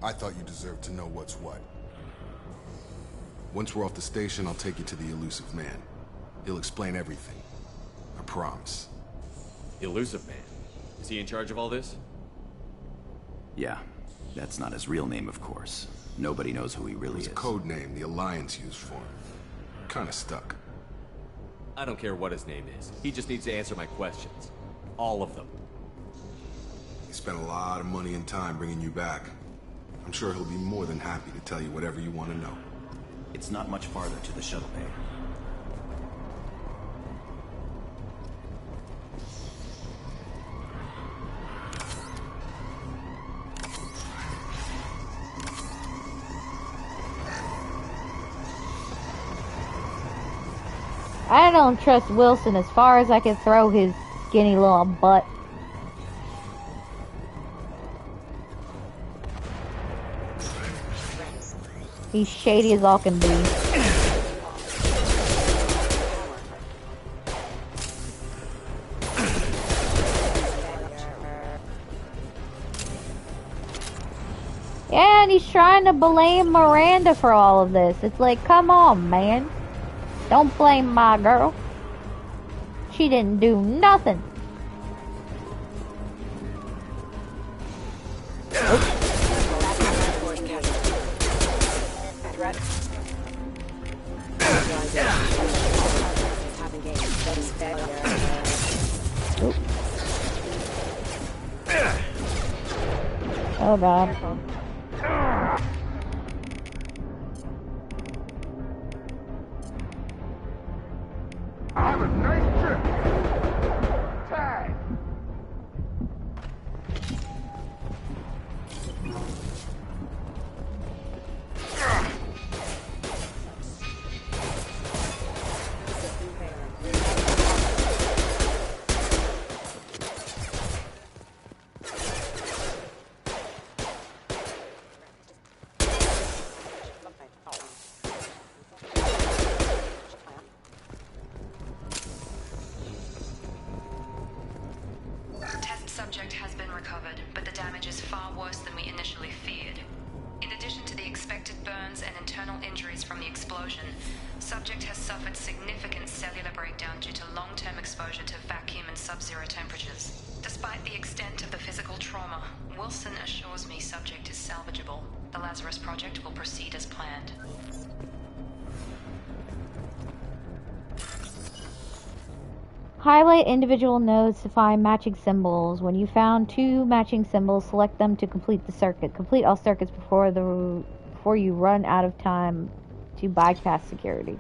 I thought you deserved to know what's what. Once we're off the station, I'll take you to the Elusive Man. He'll explain everything. I promise. Elusive Man? Is he in charge of all this? Yeah. That's not his real name, of course. Nobody knows who he really is. His code name the Alliance used for him. Kinda stuck. I don't care what his name is. He just needs to answer my questions. All of them. He spent a lot of money and time bringing you back. I'm sure he'll be more than happy to tell you whatever you want to know. It's not much farther to the shuttle bay. I don't trust Wilson as far as I can throw his skinny little butt. He's shady as all can be. Yeah, and he's trying to blame Miranda for all of this. It's like, come on, man. Don't blame my girl. She didn't do nothing. Oh God. Have a nice trip. Tag. Subject has been recovered, but the damage is far worse than we initially feared. In addition to the expected burns and internal injuries from the explosion, subject has suffered significant cellular breakdown due to long-term exposure to vacuum and sub-zero temperatures. Despite the extent of the physical trauma, Wilson assures me subject is salvageable. The Lazarus Project will proceed as planned. Highlight individual nodes to find matching symbols. When you found 2 matching symbols, select them to complete the circuit. Complete all circuits before you run out of time to bypass security.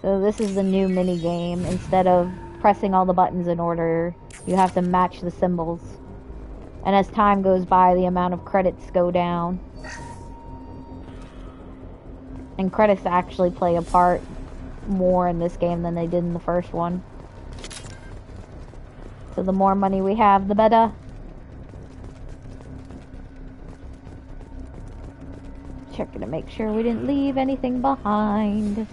So this is the new mini game. Instead of pressing all the buttons in order, you have to match the symbols, and as time goes by the amount of credits go down, and credits actually play a part more in this game than they did in the first one. So the more money we have, the better. Checking to make sure we didn't leave anything behind.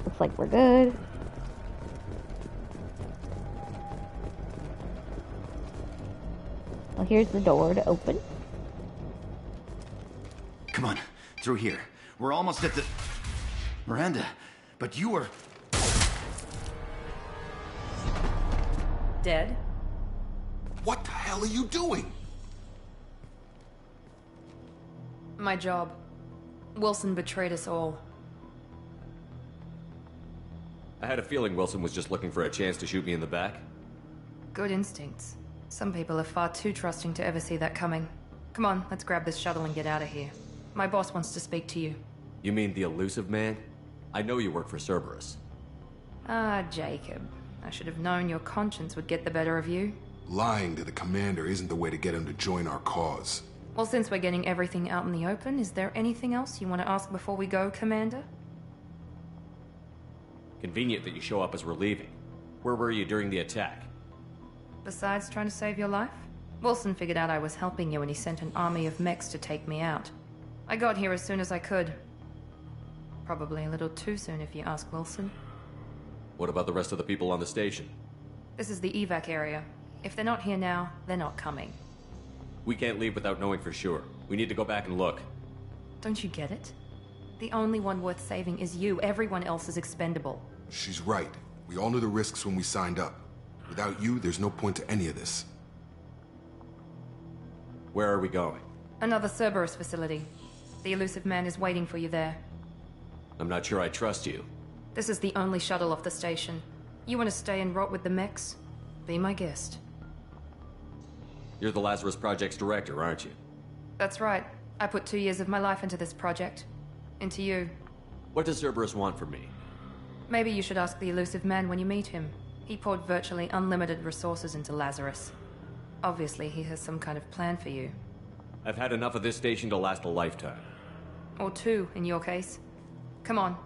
Looks like we're good. Well, here's the door to open. Come on, through here. We're almost at the... Miranda, but you were... Dead? What the hell are you doing? My job. Wilson betrayed us all. I had a feeling Wilson was just looking for a chance to shoot me in the back. Good instincts. Some people are far too trusting to ever see that coming. Come on, let's grab this shuttle and get out of here. My boss wants to speak to you. You mean the Elusive Man? I know you work for Cerberus. Ah, Jacob. I should have known your conscience would get the better of you. Lying to the commander isn't the way to get him to join our cause. Well, since we're getting everything out in the open, is there anything else you want to ask before we go, Commander? Convenient that you show up as we're leaving. Where were you during the attack? Besides trying to save your life? Wilson figured out I was helping you and he sent an army of mechs to take me out. I got here as soon as I could. Probably a little too soon if you ask Wilson. What about the rest of the people on the station? This is the evac area. If they're not here now, they're not coming. We can't leave without knowing for sure. We need to go back and look. Don't you get it? The only one worth saving is you. Everyone else is expendable. She's right. We all knew the risks when we signed up. Without you, there's no point to any of this. Where are we going? Another Cerberus facility. The Elusive Man is waiting for you there. I'm not sure I trust you. This is the only shuttle off the station. You want to stay and rot with the mechs? Be my guest. You're the Lazarus Project's director, aren't you? That's right. I put 2 years of my life into this project. Into you. What does Cerberus want from me? Maybe you should ask the Elusive Man when you meet him. He poured virtually unlimited resources into Lazarus. Obviously, he has some kind of plan for you. I've had enough of this station to last a lifetime. Or 2, in your case. Come on.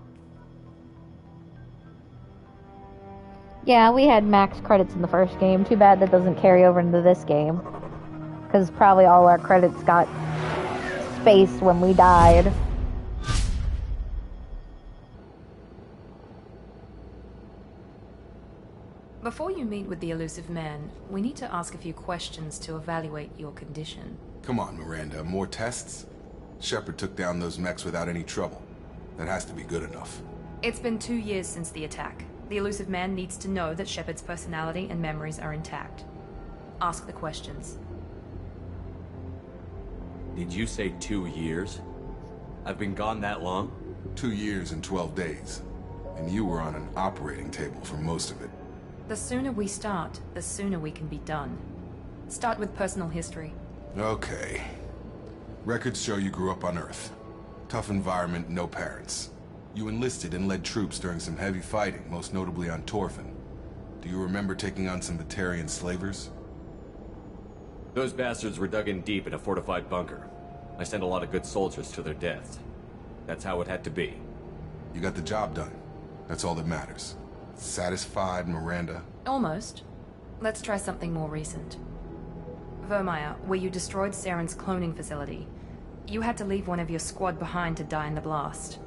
Yeah, we had max credits in the first game. Too bad that doesn't carry over into this game. Because probably all our credits got spaced when we died. Before you meet with the Elusive Man, we need to ask a few questions to evaluate your condition. Come on, Miranda. More tests? Shepard took down those mechs without any trouble. That has to be good enough. It's been 2 years since the attack. The Elusive Man needs to know that Shepard's personality and memories are intact. Ask the questions. Did you say 2 years? I've been gone that long? 2 years and 12 days. And you were on an operating table for most of it. The sooner we start, the sooner we can be done. Start with personal history. Okay. Records show you grew up on Earth. Tough environment, no parents. You enlisted and led troops during some heavy fighting, most notably on Torfin. Do you remember taking on some Batarian slavers? Those bastards were dug in deep in a fortified bunker. I sent a lot of good soldiers to their deaths. That's how it had to be. You got the job done. That's all that matters. Satisfied, Miranda? Almost. Let's try something more recent. Vermeer, where you destroyed Saren's cloning facility. You had to leave one of your squad behind to die in the blast.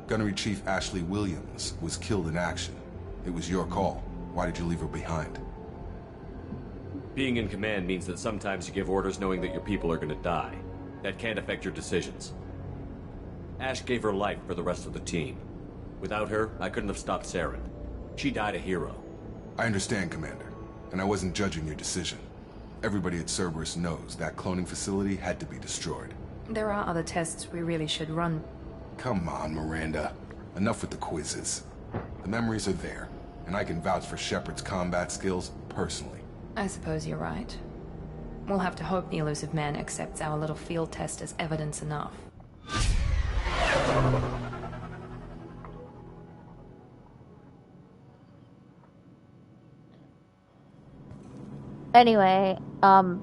Gunnery Chief Ashley Williams was killed in action. It was your call. Why did you leave her behind? Being in command means that sometimes you give orders knowing that your people are gonna die. That can't affect your decisions. Ash gave her life for the rest of the team. Without her, I couldn't have stopped Saren. She died a hero. I understand, Commander. And I wasn't judging your decision. Everybody at Cerberus knows that cloning facility had to be destroyed. There are other tests we really should run. Come on, Miranda. Enough with the quizzes. The memories are there, and I can vouch for Shepard's combat skills personally. I suppose you're right. We'll have to hope the Elusive Man accepts our little field test as evidence enough. Anyway,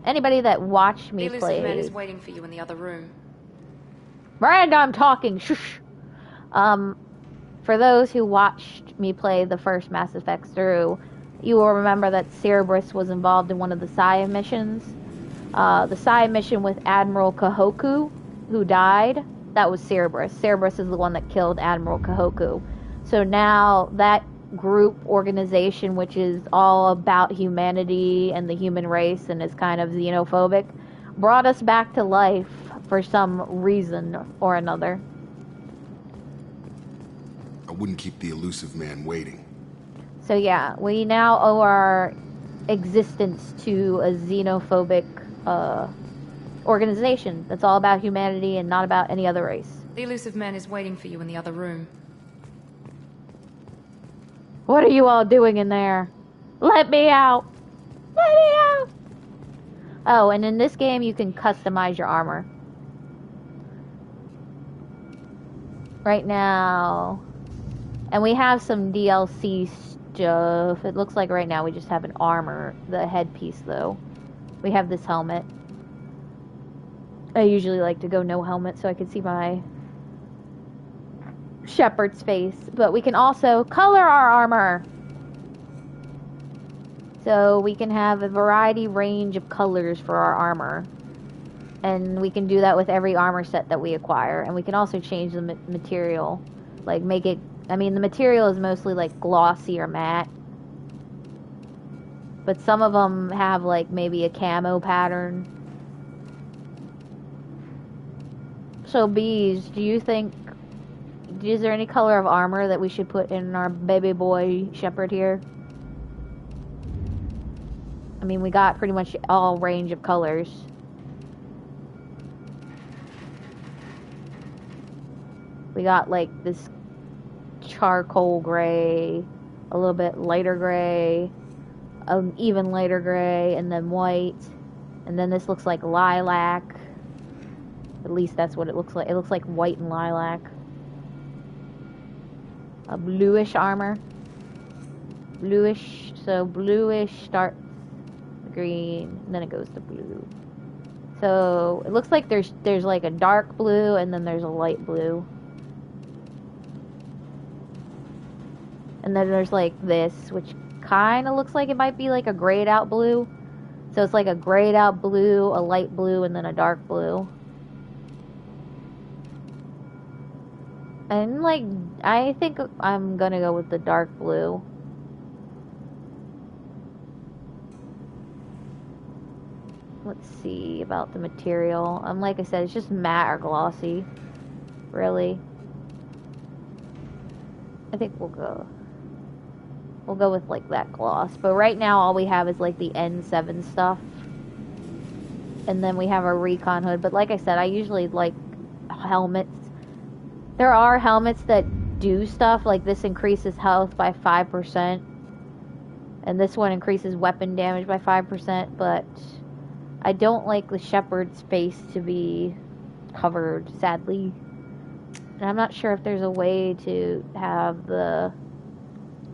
anybody that watched me the play... Elusive Man is waiting for you in the other room. Miranda, I'm talking. Shush. For those who watched me play the first Mass Effect through, you will remember that Cerberus was involved in one of the Saya missions. The Saya mission with Admiral Kahoku, who died, that was Cerberus. Cerberus is the one that killed Admiral Kahoku. So now that group organization, which is all about humanity and the human race and is kind of xenophobic, brought us back to life for some reason or another. I wouldn't keep the Elusive Man waiting. So yeah, we now owe our existence to a xenophobic organization that's all about humanity and not about any other race. The Elusive Man is waiting for you in the other room. What are you all doing in there? Let me out! Let me out! Oh, and in this game, you can customize your armor. Right now, and we have some DLC stuff. It looks like right now we just have an armor, the headpiece though. We have this helmet. I usually like to go no helmet so I can see my Shepard's face, but we can also color our armor. So we can have a variety range of colors for our armor. And we can do that with every armor set that we acquire. And we can also change the material. Like make it, I mean the material is mostly like glossy or matte. But some of them have like maybe a camo pattern. So bees, do you think, is there any color of armor that we should put in our baby boy Shepard here? I mean, we got pretty much all range of colors. We got like this charcoal gray, a little bit lighter gray, an even lighter gray, and then white. And then this looks like lilac. At least that's what it looks like. It looks like white and lilac. A bluish armor. Bluish, so bluish starts green, and then it goes to blue. So it looks like there's like a dark blue and then there's a light blue. And then there's like this, which kind of looks like it might be like a grayed out blue. So it's like a grayed out blue, a light blue, and then a dark blue. And like, I think I'm gonna go with the dark blue. Let's see about the material. Like I said, it's just matte or glossy. Really. I think we'll go with like that gloss. But right now all we have is like the N7 stuff. And then we have our recon hood. But like I said, I usually like helmets. There are helmets that do stuff, like this increases health by 5%. And this one increases weapon damage by 5%, but I don't like the Shepard's face to be covered, sadly. And I'm not sure if there's a way to have the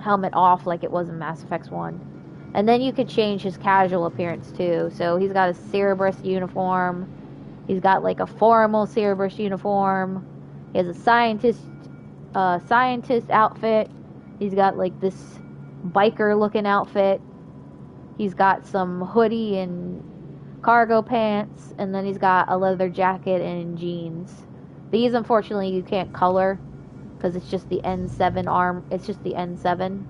helmet off like it was in Mass Effect 1. And then you could change his casual appearance too. So he's got a Cerberus uniform. He's got like a formal Cerberus uniform. He has a scientist outfit. He's got like this biker looking outfit. He's got some hoodie and cargo pants, and then he's got a leather jacket and jeans. These, unfortunately, you can't color because it's just the N7 arm. It's just the N7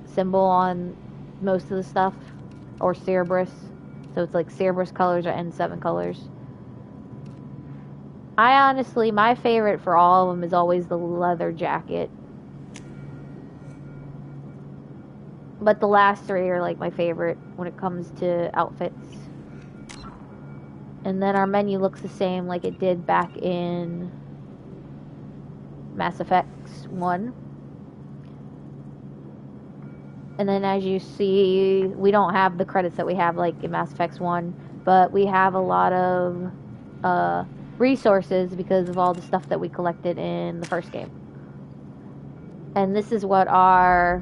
symbol on most of the stuff, or Cerberus. So it's like Cerberus colors or N7 colors. I honestly, my favorite for all of them is always the leather jacket. But the last three are like my favorite when it comes to outfits. And then our menu looks the same like it did back in Mass Effect 1. And then as you see, we don't have the credits that we have like in Mass Effect 1, but we have a lot of resources because of all the stuff that we collected in the first game. And this is what our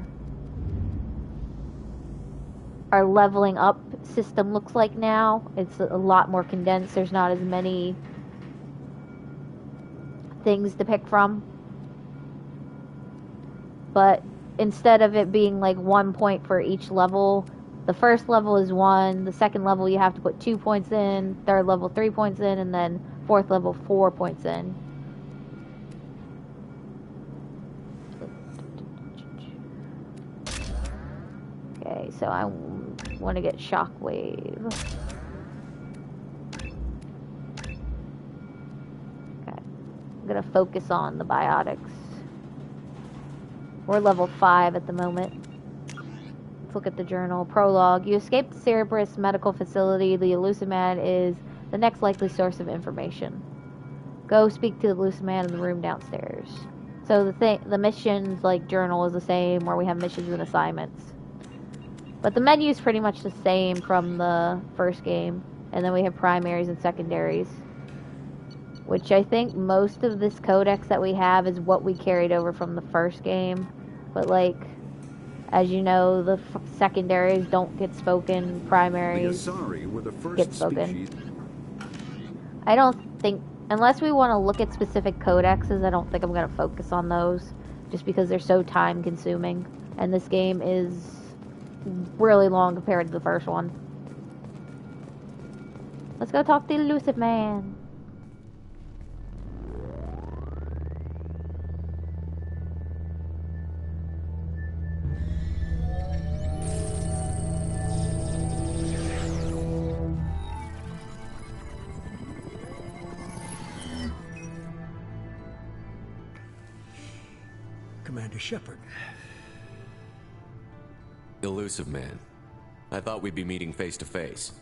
leveling up system looks like now. It's a lot more condensed. There's not as many things to pick from. But instead of it being like 1 point for each level, the first level is 1, the second level you have to put 2 points in, third level 3 points in, and then fourth level 4 points in. Okay, so I want to get Shockwave. Okay, I'm gonna focus on the biotics. We're level 5 at the moment. Let's look at the journal. Prologue. You escaped the Cerberus medical facility. The Elusive Man is the next likely source of information. Go speak to the Elusive Man in the room downstairs. So the missions, like journal, is the same, where we have missions and assignments. But the menu's pretty much the same from the first game. And then we have primaries and secondaries. Which I think most of this codex that we have is what we carried over from the first game. But like, as you know, the secondaries don't get spoken, primaries the Asari were the first get spoken. species. I don't think, unless we want to look at specific codexes, I don't think I'm going to focus on those. Just because they're so time consuming. And this game is really long compared to the first one. Let's go talk to the elusive man. Commander Shepard. Elusive man. I thought we'd be meeting face to face.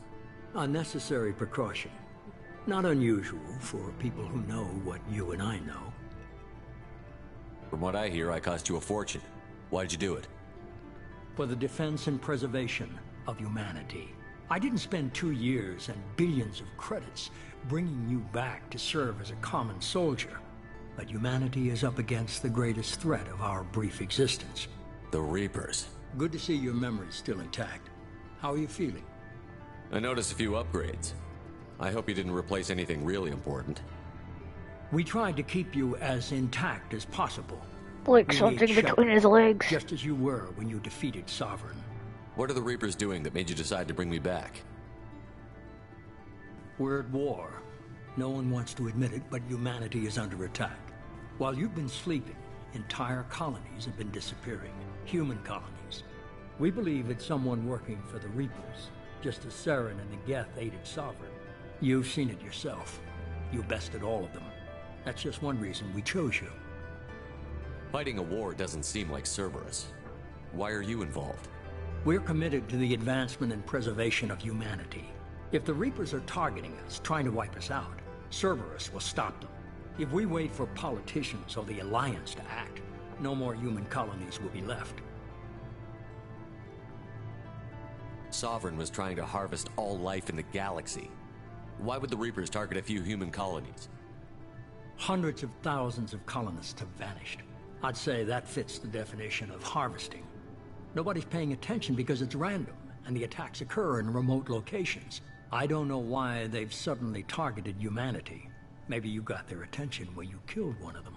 A necessary precaution. Not unusual for people who know what you and I know. From what I hear, I cost you a fortune. Why'd you do it? For the defense and preservation of humanity. I didn't spend 2 years and billions of credits bringing you back to serve as a common soldier. But humanity is up against the greatest threat of our brief existence. The Reapers. Good to see your memory's still intact. How are you feeling? I noticed a few upgrades. I hope you didn't replace anything really important. We tried to keep you as intact as possible. Like We need something Shepard, between his legs. Just as you were when you defeated Sovereign. What are the Reapers doing that made you decide to bring me back? We're at war. No one wants to admit it, but humanity is under attack. While you've been sleeping, entire colonies have been disappearing. Human colonies. We believe it's someone working for the Reapers, just as Saren and the Geth aided Sovereign. You've seen it yourself. You bested all of them. That's just one reason we chose you. Fighting a war doesn't seem like Cerberus. Why are you involved? We're committed to the advancement and preservation of humanity. If the Reapers are targeting us, trying to wipe us out, Cerberus will stop them. If we wait for politicians or the Alliance to act, no more human colonies will be left. Sovereign was trying to harvest all life in the galaxy. Why would the Reapers target a few human colonies? Hundreds of thousands of colonists have vanished. I'd say that fits the definition of harvesting. Nobody's paying attention because it's random, and the attacks occur in remote locations. I don't know why they've suddenly targeted humanity. Maybe you got their attention when you killed one of them.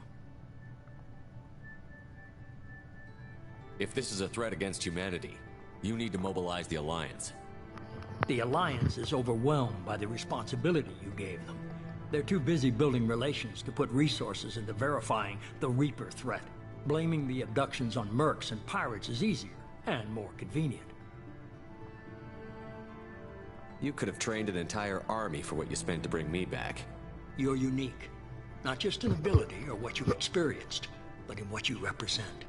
If this is a threat against humanity, you need to mobilize the Alliance. The Alliance is overwhelmed by the responsibility you gave them. They're too busy building relations to put resources into verifying the Reaper threat. Blaming the abductions on mercs and pirates is easier and more convenient. You could have trained an entire army for what you spent to bring me back. You're unique. Not just in ability or what you've experienced, but in what you represent.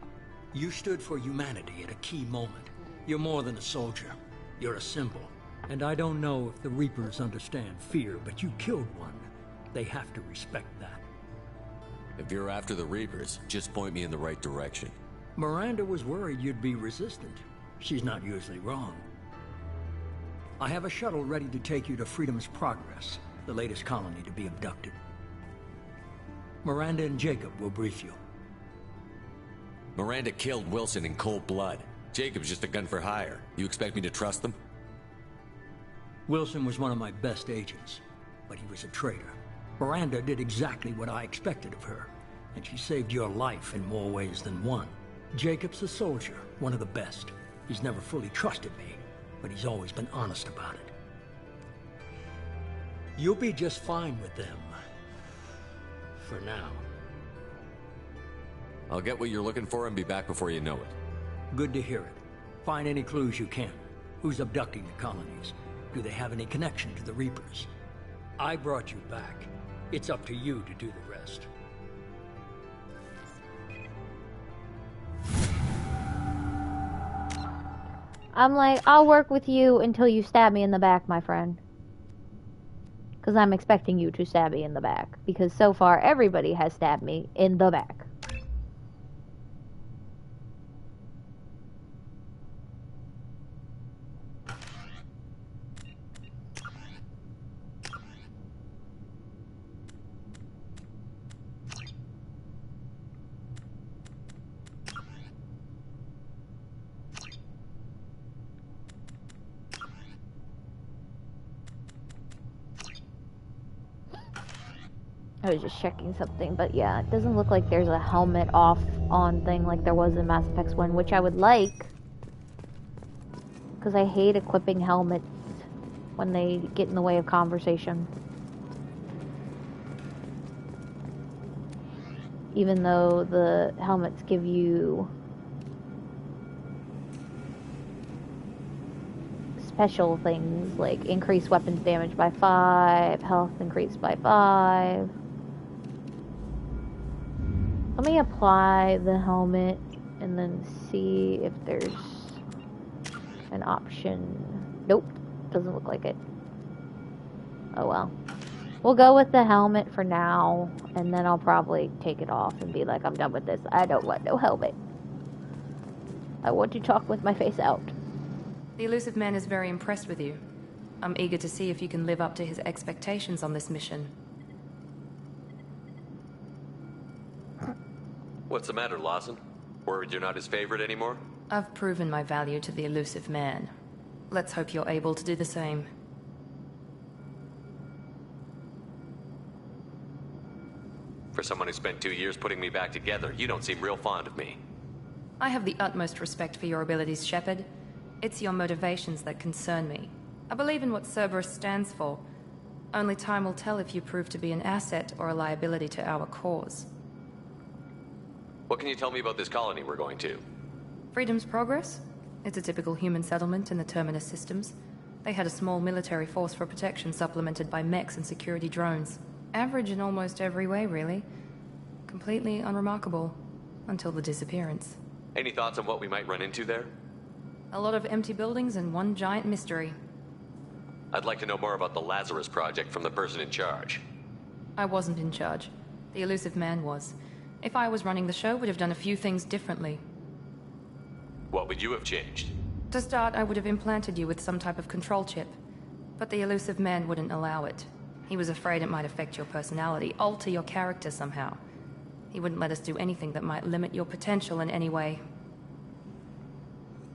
You stood for humanity at a key moment. You're more than a soldier. You're a symbol. And I don't know if the Reapers understand fear, but you killed one. They have to respect that. If you're after the Reapers, just point me in the right direction. Miranda was worried you'd be resistant. She's not usually wrong. I have a shuttle ready to take you to Freedom's Progress, the latest colony to be abducted. Miranda and Jacob will brief you. Miranda killed Wilson in cold blood. Jacob's just a gun for hire. You expect me to trust them? Wilson was one of my best agents, but he was a traitor. Miranda did exactly what I expected of her, and she saved your life in more ways than one. Jacob's a soldier, one of the best. He's never fully trusted me, but he's always been honest about it. You'll be just fine with them. For now. I'll get what you're looking for and be back before you know it. Good to hear it. Find any clues you can. Who's abducting the colonies? Do they have any connection to the Reapers? I brought you back. It's up to you to do the rest. I'm like, I'll work with you until you stab me in the back, my friend. Because I'm expecting you to stab me in the back. Because so far, everybody has stabbed me in the back. I was just checking something, but yeah, it doesn't look like there's a helmet off-on thing like there was in Mass Effect 1, which I would like. Because I hate equipping helmets when they get in the way of conversation. Even though the helmets give you special things like increased weapons damage by 5, health increased by 5. Let me apply the helmet and then see if there's an option. Nope, doesn't look like it. Oh well. We'll go with the helmet for now, and then I'll probably take it off and be like, I'm done with this. I don't want no helmet. I want to talk with my face out. The Illusive Man is very impressed with you. I'm eager to see if you can live up to his expectations on this mission. What's the matter, Lawson? Worried you're not his favorite anymore? I've proven my value to the Illusive Man. Let's hope you're able to do the same. For someone who spent 2 years putting me back together, you don't seem real fond of me. I have the utmost respect for your abilities, Shepard. It's your motivations that concern me. I believe in what Cerberus stands for. Only time will tell if you prove to be an asset or a liability to our cause. What can you tell me about this colony we're going to? Freedom's Progress? It's a typical human settlement in the Terminus systems. They had a small military force for protection supplemented by mechs and security drones. Average in almost every way, really. Completely unremarkable. Until the disappearance. Any thoughts on what we might run into there? A lot of empty buildings and one giant mystery. I'd like to know more about the Lazarus Project from the person in charge. I wasn't in charge. The Illusive Man was. If I was running the show, would have done a few things differently. What would you have changed? To start, I would have implanted you with some type of control chip. But the Illusive Man wouldn't allow it. He was afraid it might affect your personality, alter your character somehow. He wouldn't let us do anything that might limit your potential in any way.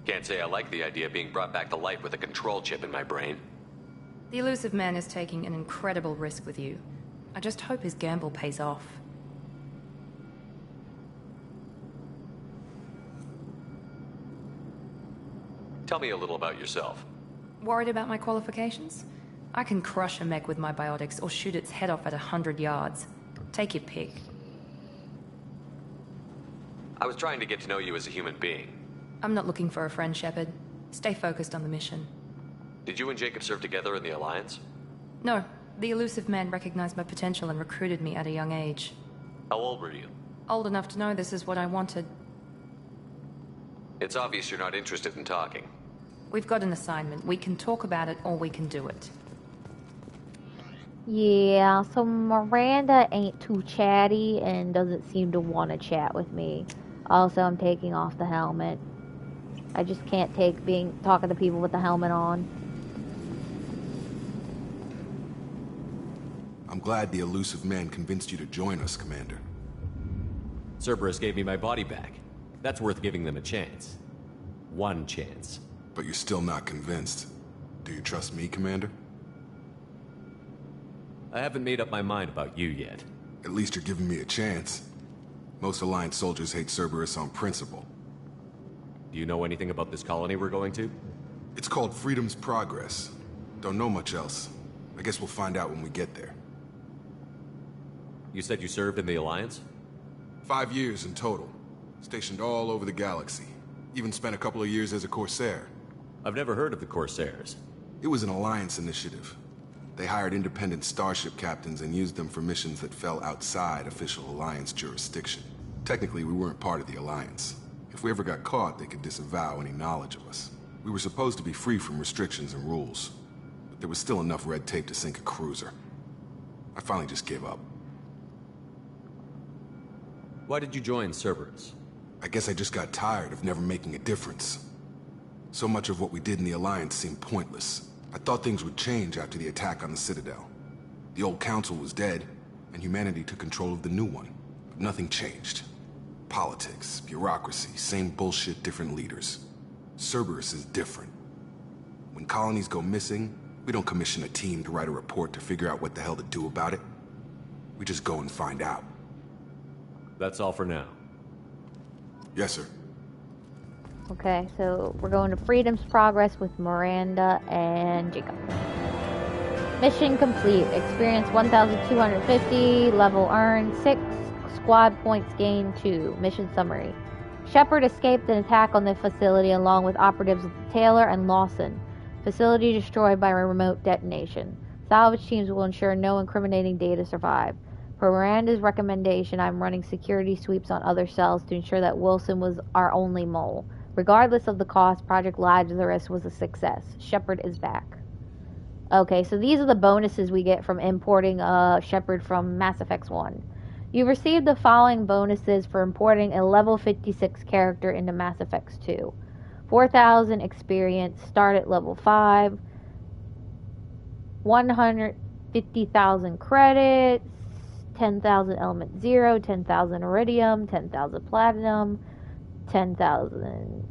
Can't say I like the idea of being brought back to life with a control chip in my brain. The Illusive Man is taking an incredible risk with you. I just hope his gamble pays off. Tell me a little about yourself. Worried about my qualifications? I can crush a mech with my biotics or shoot its head off at 100 yards. Take your pick. I was trying to get to know you as a human being. I'm not looking for a friend, Shepard. Stay focused on the mission. Did you and Jacob serve together in the Alliance? No. The Illusive Man recognized my potential and recruited me at a young age. How old were you? Old enough to know this is what I wanted. It's obvious you're not interested in talking. We've got an assignment. We can talk about it or we can do it. Yeah, so Miranda ain't too chatty and doesn't seem to want to chat with me. Also, I'm taking off the helmet. I just can't take talking to people with the helmet on. I'm glad the Illusive Man convinced you to join us, Commander. Cerberus gave me my body back. That's worth giving them a chance. One chance. But you're still not convinced. Do you trust me, Commander? I haven't made up my mind about you yet. At least you're giving me a chance. Most Alliance soldiers hate Cerberus on principle. Do you know anything about this colony we're going to? It's called Freedom's Progress. Don't know much else. I guess we'll find out when we get there. You said you served in the Alliance? 5 years in total. Stationed all over the galaxy. Even spent a couple of years as a Corsair. I've never heard of the Corsairs. It was an Alliance initiative. They hired independent starship captains and used them for missions that fell outside official Alliance jurisdiction. Technically, we weren't part of the Alliance. If we ever got caught, they could disavow any knowledge of us. We were supposed to be free from restrictions and rules. But there was still enough red tape to sink a cruiser. I finally just gave up. Why did you join Cerberus? I guess I just got tired of never making a difference. So much of what we did in the Alliance seemed pointless. I thought things would change after the attack on the Citadel. The old council was dead, and humanity took control of the new one. But nothing changed. Politics, bureaucracy, same bullshit, different leaders. Cerberus is different. When colonies go missing, we don't commission a team to write a report to figure out what the hell to do about it. We just go and find out. That's all for now. Yes, sir. Okay, so we're going to Freedom's Progress with Miranda and Jacob. Mission complete. Experience 1,250. Level earned 6. Squad points gained 2. Mission summary. Shepard escaped an attack on the facility along with operatives Taylor and Lawson. Facility destroyed by a remote detonation. Salvage teams will ensure no incriminating data survive. Per Miranda's recommendation, I'm running security sweeps on other cells to ensure that Wilson was our only mole. Regardless of the cost, Project Lazarus was a success. Shepard is back. Okay, so these are the bonuses we get from importing Shepard from Mass Effect 1. You've received the following bonuses for importing a level 56 character into Mass Effect 2. 4,000 experience, start at level 5. 150,000 credits. 10,000 element 0. 10,000 iridium. 10,000 platinum. 10,000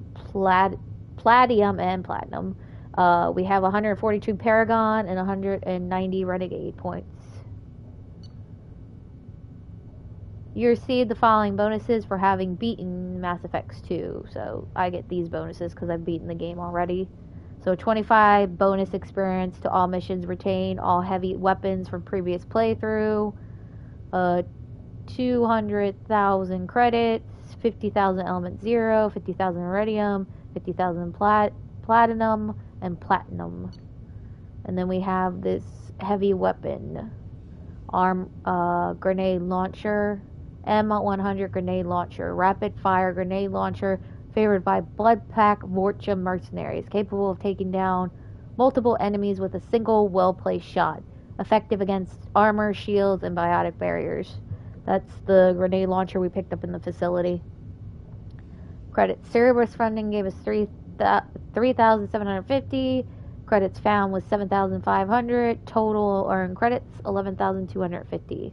palladium and platinum. We have 142 Paragon and 190 Renegade points. You receive the following bonuses for having beaten Mass Effect 2. So I get these bonuses because I've beaten the game already. So 25 bonus experience to all missions retained, all heavy weapons from previous playthrough. 200,000 credits, 50,000 element 0, 50,000 iridium, 50,000 platinum, and platinum. And then we have this heavy weapon grenade launcher, M100 grenade launcher, rapid fire grenade launcher, favored by Bloodpack Vorcha mercenaries, capable of taking down multiple enemies with a single well-placed shot, effective against armor, shields, and biotic barriers. That's the grenade launcher we picked up in the facility. Credits. Cerberus funding gave us 3,750. Credits found was 7,500. Total earned credits 11,250.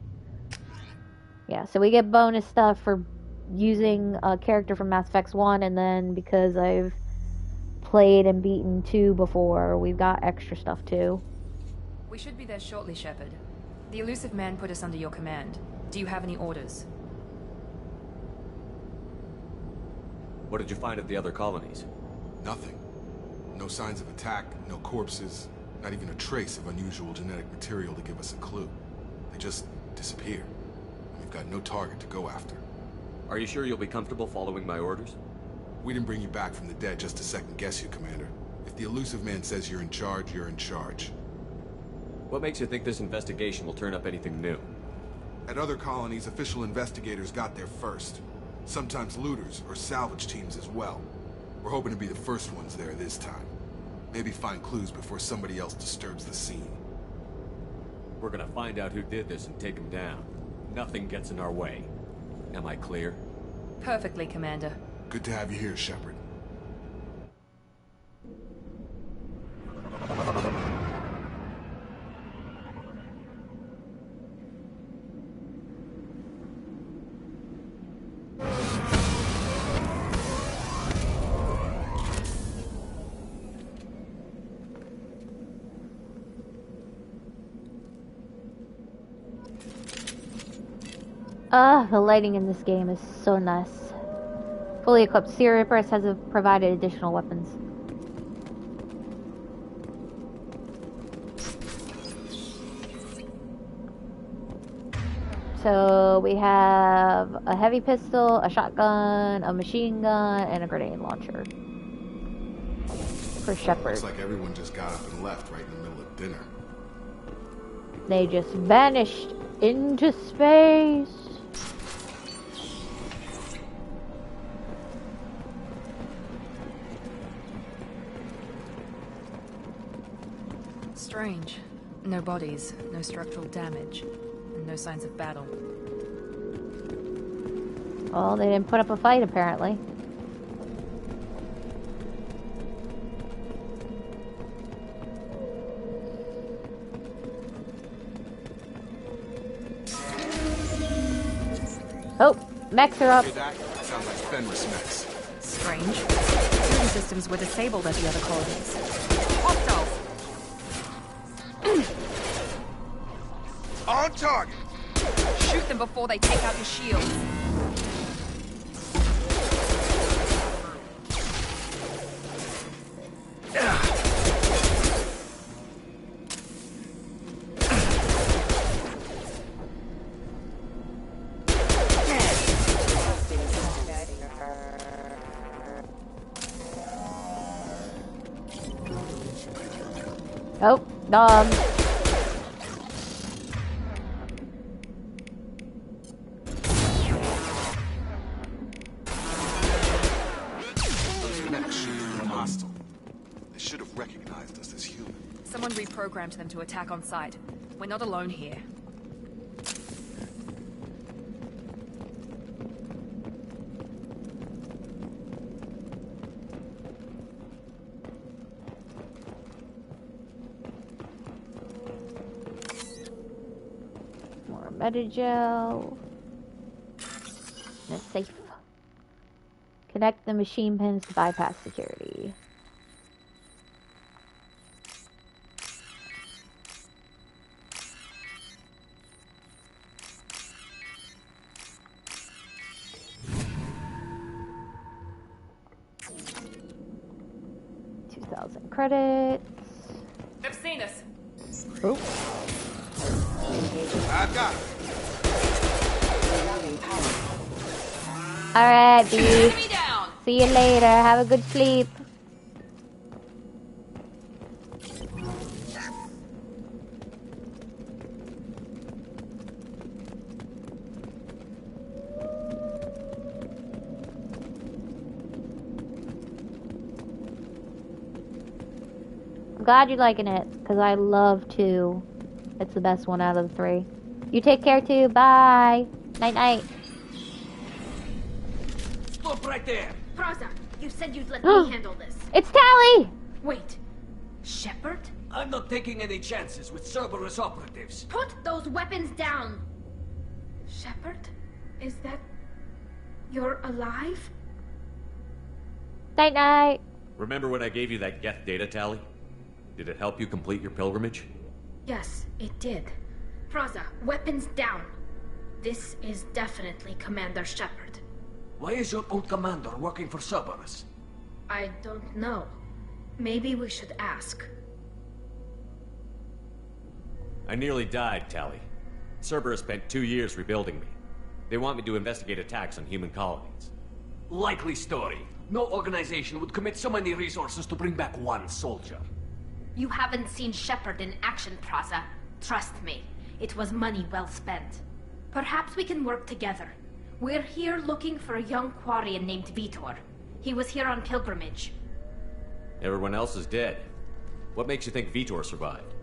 Yeah, so we get bonus stuff for using a character from Mass Effect 1, and then because I've played and beaten 2 before, we've got extra stuff too. We should be there shortly, Shepard. The Illusive Man put us under your command. Do you have any orders? What did you find at the other colonies? Nothing. No signs of attack, no corpses, not even a trace of unusual genetic material to give us a clue. They just disappear. We've got no target to go after. Are you sure you'll be comfortable following my orders? We didn't bring you back from the dead just to second guess you, Commander. If the Illusive Man says you're in charge, you're in charge. What makes you think this investigation will turn up anything new? At other colonies, official investigators got there first. Sometimes looters or salvage teams as well. We're hoping to be the first ones there this time. Maybe find clues before somebody else disturbs the scene. We're gonna find out who did this and take him down. Nothing gets in our way. Am I clear? Perfectly, Commander. Good to have you here, Shepard. The lighting in this game is so nice. Fully equipped Cerberus has provided additional weapons. So we have a heavy pistol, a shotgun, a machine gun, and a grenade launcher. For Shepard. Looks like everyone just got up and left right in the middle of dinner. They just vanished into space. Strange. No bodies, no structural damage, and no signs of battle. Well, they didn't put up a fight, apparently. Oh, mechs are up. Sounds like Fenris mechs. Strange. Security systems were disabled at the other colonies. Hostiles! On target! them before they take out your shields. Oh, dog. Those mechs should be hostile. They should have recognized us as human. Someone reprogrammed them to attack on sight. We're not alone here. More Metagel. And a safe. Connect the machine pins to bypass security. Credits. They've seen us. Oh. I got it. Alright, B. See you later. Have a good sleep. I'm glad you're liking it, because I love 2. It's the best one out of the 3. You take care too. Bye. Night night. Stop right there. Praza, you said you'd let me handle this. It's Tali! Wait. Shepard? I'm not taking any chances with Cerberus operatives. Put those weapons down! Shepard? Is that... you're alive? Night night. Remember when I gave you that Geth data tally? Did it help you complete your pilgrimage? Yes, it did. Praza, weapons down. This is definitely Commander Shepard. Why is your old commander working for Cerberus? I don't know. Maybe we should ask. I nearly died, Tali. Cerberus spent 2 years rebuilding me. They want me to investigate attacks on human colonies. Likely story. No organization would commit so many resources to bring back one soldier. You haven't seen Shepard in action, Praza. Trust me, it was money well spent. Perhaps we can work together. We're here looking for a young Quarian named Vitor. He was here on pilgrimage. Everyone else is dead. What makes you think Vitor survived?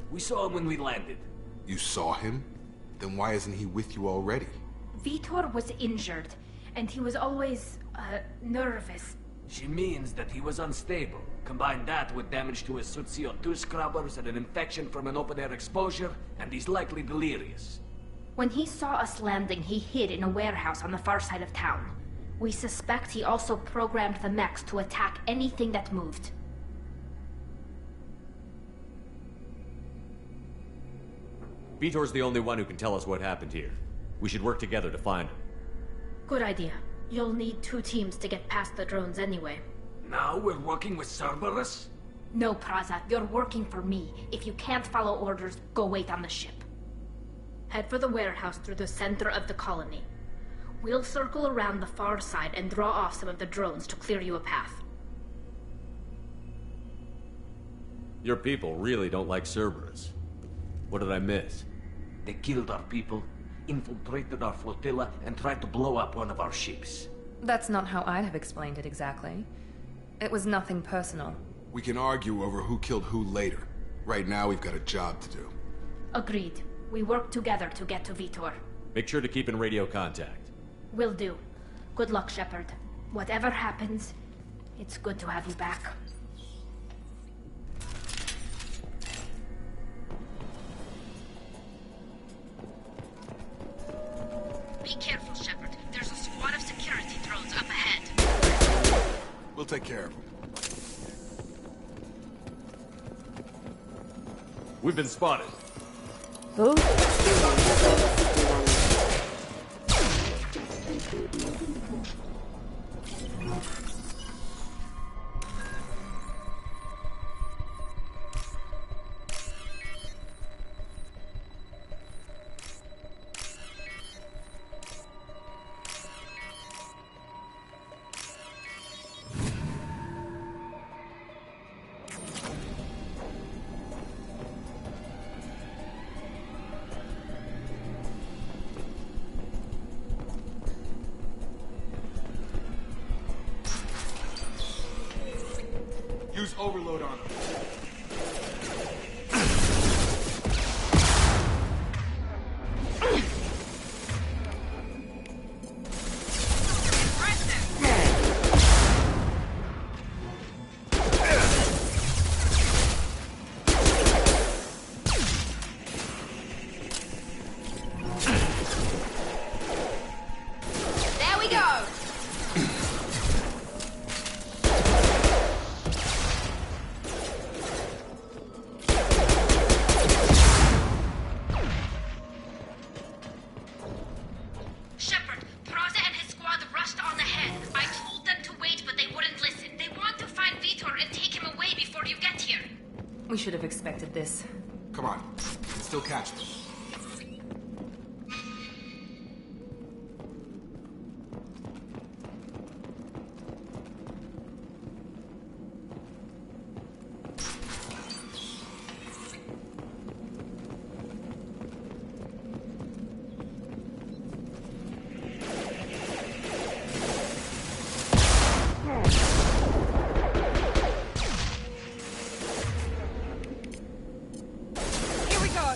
We saw him when we landed. You saw him? Then why isn't he with you already? Vitor was injured, and he was always, nervous. She means that he was unstable. Combine that with damage to his suit CO2 scrubbers and an infection from an open-air exposure, and he's likely delirious. When he saw us landing, he hid in a warehouse on the far side of town. We suspect he also programmed the mechs to attack anything that moved. Vitor's the only one who can tell us what happened here. We should work together to find him. Good idea. You'll need 2 teams to get past the drones anyway. Now we're working with Cerberus? No, Praza, you're working for me. If you can't follow orders, go wait on the ship. Head for the warehouse through the center of the colony. We'll circle around the far side and draw off some of the drones to clear you a path. Your people really don't like Cerberus. What did I miss? They killed our people, infiltrated our flotilla, and tried to blow up one of our ships. That's not how I'd have explained it exactly. It was nothing personal. We can argue over who killed who later. Right now, we've got a job to do. Agreed. We work together to get to Vitor. Make sure to keep in radio contact. Will do. Good luck, Shepard. Whatever happens, it's good to have you back. Be careful, Shepard. There's a squad of security drones up ahead. We'll take care of them. We've been spotted. Who? Use overload on them. There we go! Shepard, Praza and his squad rushed on ahead. I told them to wait, but they wouldn't listen. They want to find Vitor and take him away before you get here. We should have expected this. Come on. You can still catch them. Here we go.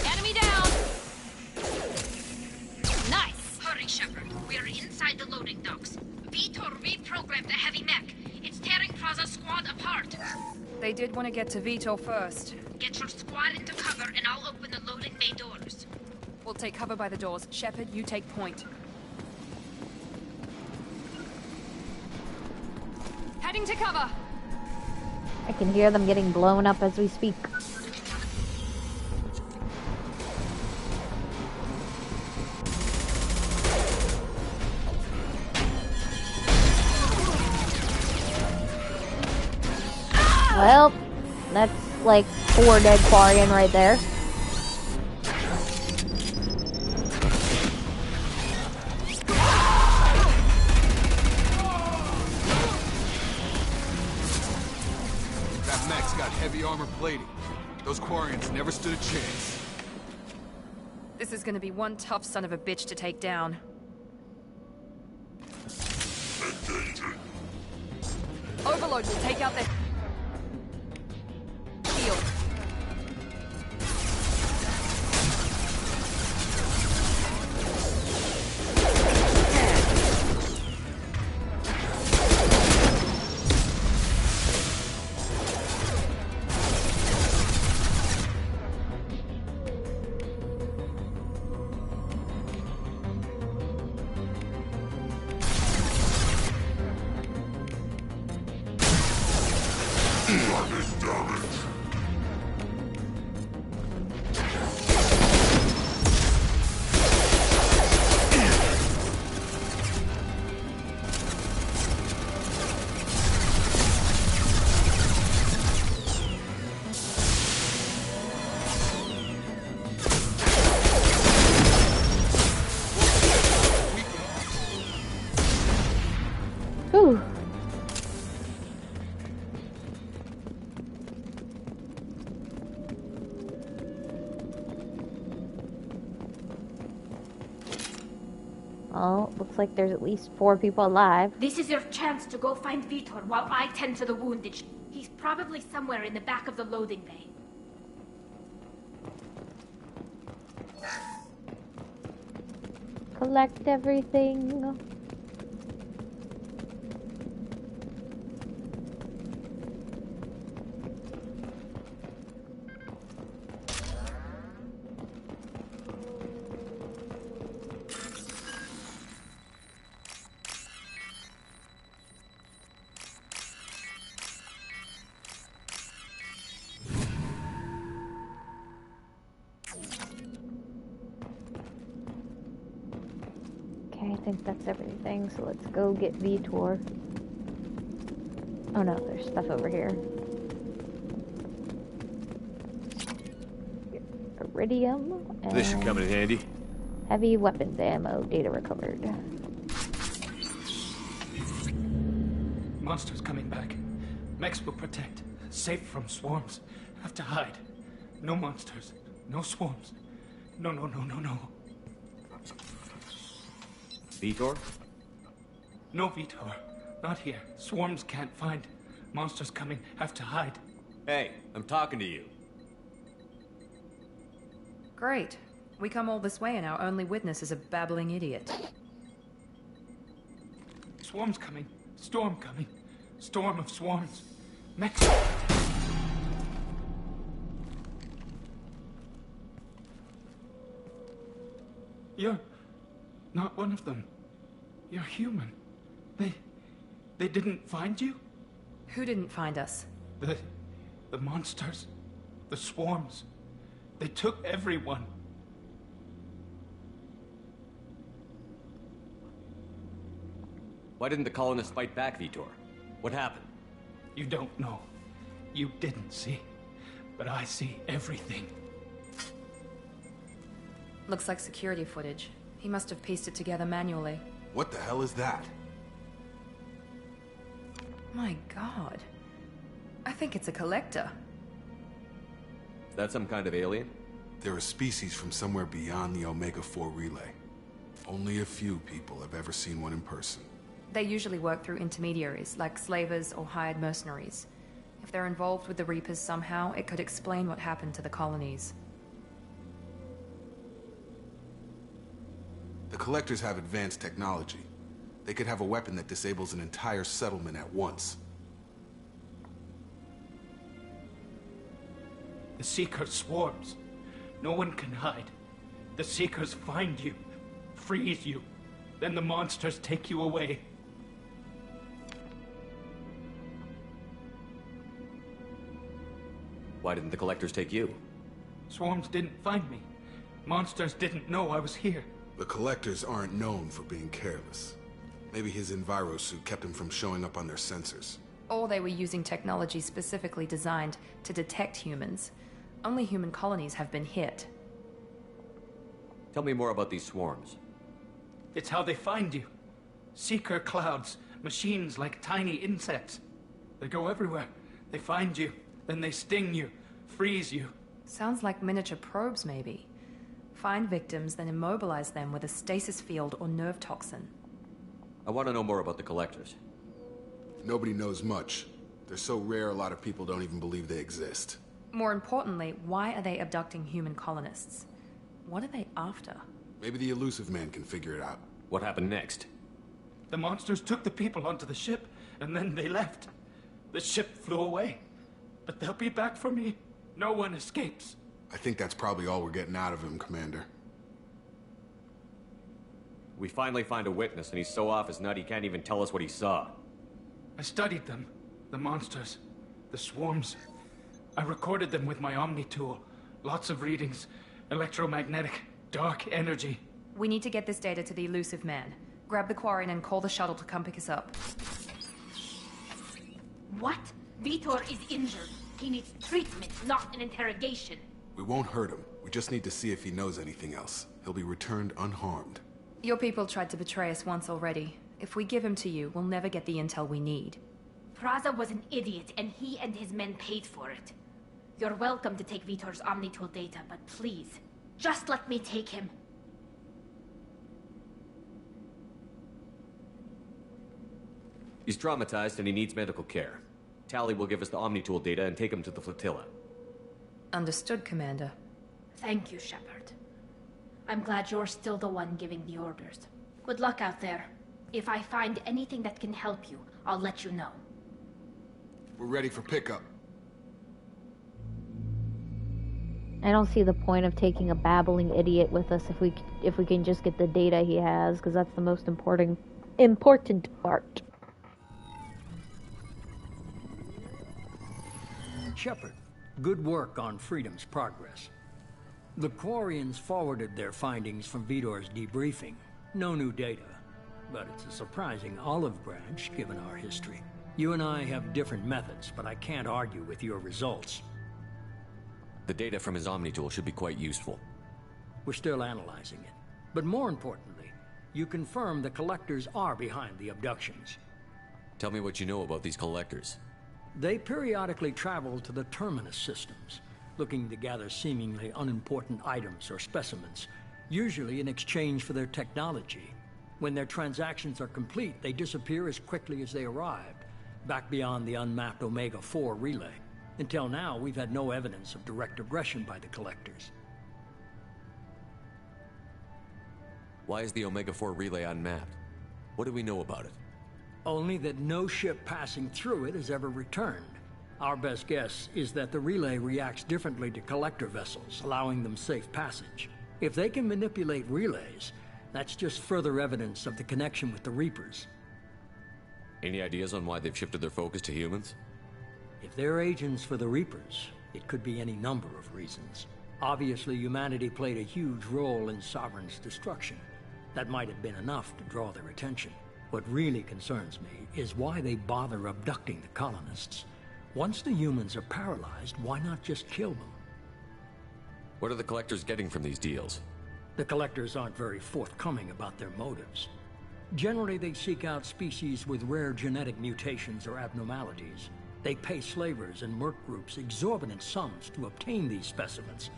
Enemy down! Nice! Hurry, Shepard. We are inside the loading docks. Vitor reprogrammed the heavy mech. It's tearing Praza's squad apart. They did want to get to Vitor first. Get your squad into cover and I'll open the loading bay doors. We'll take cover by the doors. Shepard, you take point. Heading to cover! I can hear them getting blown up as we speak. Well, that's like 4 dead Quarian right there. That mech's got heavy armor plating. Those Quarians never stood a chance. This is gonna be one tough son of a bitch to take down. Overload will take out the shield. Whew. Well, looks like there's at least 4 people alive. This is your chance to go find Vitor while I tend to the wounded. He's probably somewhere in the back of the loading bay. Collect everything. I think that's everything, so let's go get Vitor. Oh no, there's stuff over here. Iridium. And this should come in handy. Heavy weapons ammo. Data recovered. Monsters coming back. Mechs will protect. Safe from swarms. Have to hide. No monsters. No swarms. No. Vitor? No, Vitor. Not here. Swarms can't find. Monsters coming. Have to hide. Hey, I'm talking to you. Great. We come all this way and our only witness is a babbling idiot. Swarms coming. Storm coming. Storm of swarms. Mechs. You're not one of them. You're human. They didn't find you? Who didn't find us? The monsters. The swarms. They took everyone. Why didn't the colonists fight back, Vitor? What happened? You don't know. You didn't see. But I see everything. Looks like security footage. He must have pieced it together manually. What the hell is that? My god. I think it's a collector. Is that some kind of alien? They're a species from somewhere beyond the Omega-4 relay. Only a few people have ever seen one in person. They usually work through intermediaries, like slavers or hired mercenaries. If they're involved with the Reapers somehow, it could explain what happened to the colonies. The Collectors have advanced technology. They could have a weapon that disables an entire settlement at once. The Seeker swarms. No one can hide. The Seekers find you, freeze you, then the monsters take you away. Why didn't the Collectors take you? Swarms didn't find me. Monsters didn't know I was here. The Collectors aren't known for being careless. Maybe his envirosuit kept him from showing up on their sensors. Or they were using technology specifically designed to detect humans. Only human colonies have been hit. Tell me more about these swarms. It's how they find you. Seeker clouds, machines like tiny insects. They go everywhere. They find you, then they sting you, freeze you. Sounds like miniature probes, maybe. Find victims, then immobilize them with a stasis field or nerve toxin. I want to know more about the Collectors. Nobody knows much. They're so rare, a lot of people don't even believe they exist. More importantly, why are they abducting human colonists? What are they after? Maybe the Elusive Man can figure it out. What happened next? The monsters took the people onto the ship, and then they left. The ship flew away. But they'll be back for me. No one escapes. I think that's probably all we're getting out of him, Commander. We finally find a witness, and he's so off his nut he can't even tell us what he saw. I studied them. The monsters. The swarms. I recorded them with my Omni tool. Lots of readings. Electromagnetic. Dark energy. We need to get this data to the Elusive Man. Grab the Quarian and call the shuttle to come pick us up. What? Vitor is injured. He needs treatment, not an interrogation. We won't hurt him. We just need to see if he knows anything else. He'll be returned unharmed. Your people tried to betray us once already. If we give him to you, we'll never get the intel we need. Praza was an idiot, and he and his men paid for it. You're welcome to take Vitor's Omnitool data, but please, just let me take him. He's traumatized and he needs medical care. Tali will give us the Omnitool data and take him to the flotilla. Understood, Commander. Thank you, Shepard. I'm glad you're still the one giving the orders. Good luck out there. If I find anything that can help you, I'll let you know. We're ready for pickup. I don't see the point of taking a babbling idiot with us if we can just get the data he has, because that's the most important part. Shepard, good work on Freedom's progress. The Quarians forwarded their findings from Vitor's debriefing. No new data, but it's a surprising olive branch given our history. You and I have different methods, but I can't argue with your results. The data from his Omni tool should be quite useful. We're still analyzing it. But more importantly, you confirm the Collectors are behind the abductions. Tell me what you know about these Collectors. They periodically travel to the Terminus systems, looking to gather seemingly unimportant items or specimens, usually in exchange for their technology. When their transactions are complete, they disappear as quickly as they arrived, back beyond the unmapped Omega-4 relay. Until now, we've had no evidence of direct aggression by the Collectors. Why is the Omega-4 relay unmapped? What do we know about it? Only that no ship passing through it has ever returned. Our best guess is that the relay reacts differently to Collector vessels, allowing them safe passage. If they can manipulate relays, that's just further evidence of the connection with the Reapers. Any ideas on why they've shifted their focus to humans? If they're agents for the Reapers, it could be any number of reasons. Obviously, humanity played a huge role in Sovereign's destruction. That might have been enough to draw their attention. What really concerns me is why they bother abducting the colonists. Once the humans are paralyzed, why not just kill them? What are the Collectors getting from these deals? The Collectors aren't very forthcoming about their motives. Generally, they seek out species with rare genetic mutations or abnormalities. They pay slavers and merc groups exorbitant sums to obtain these specimens,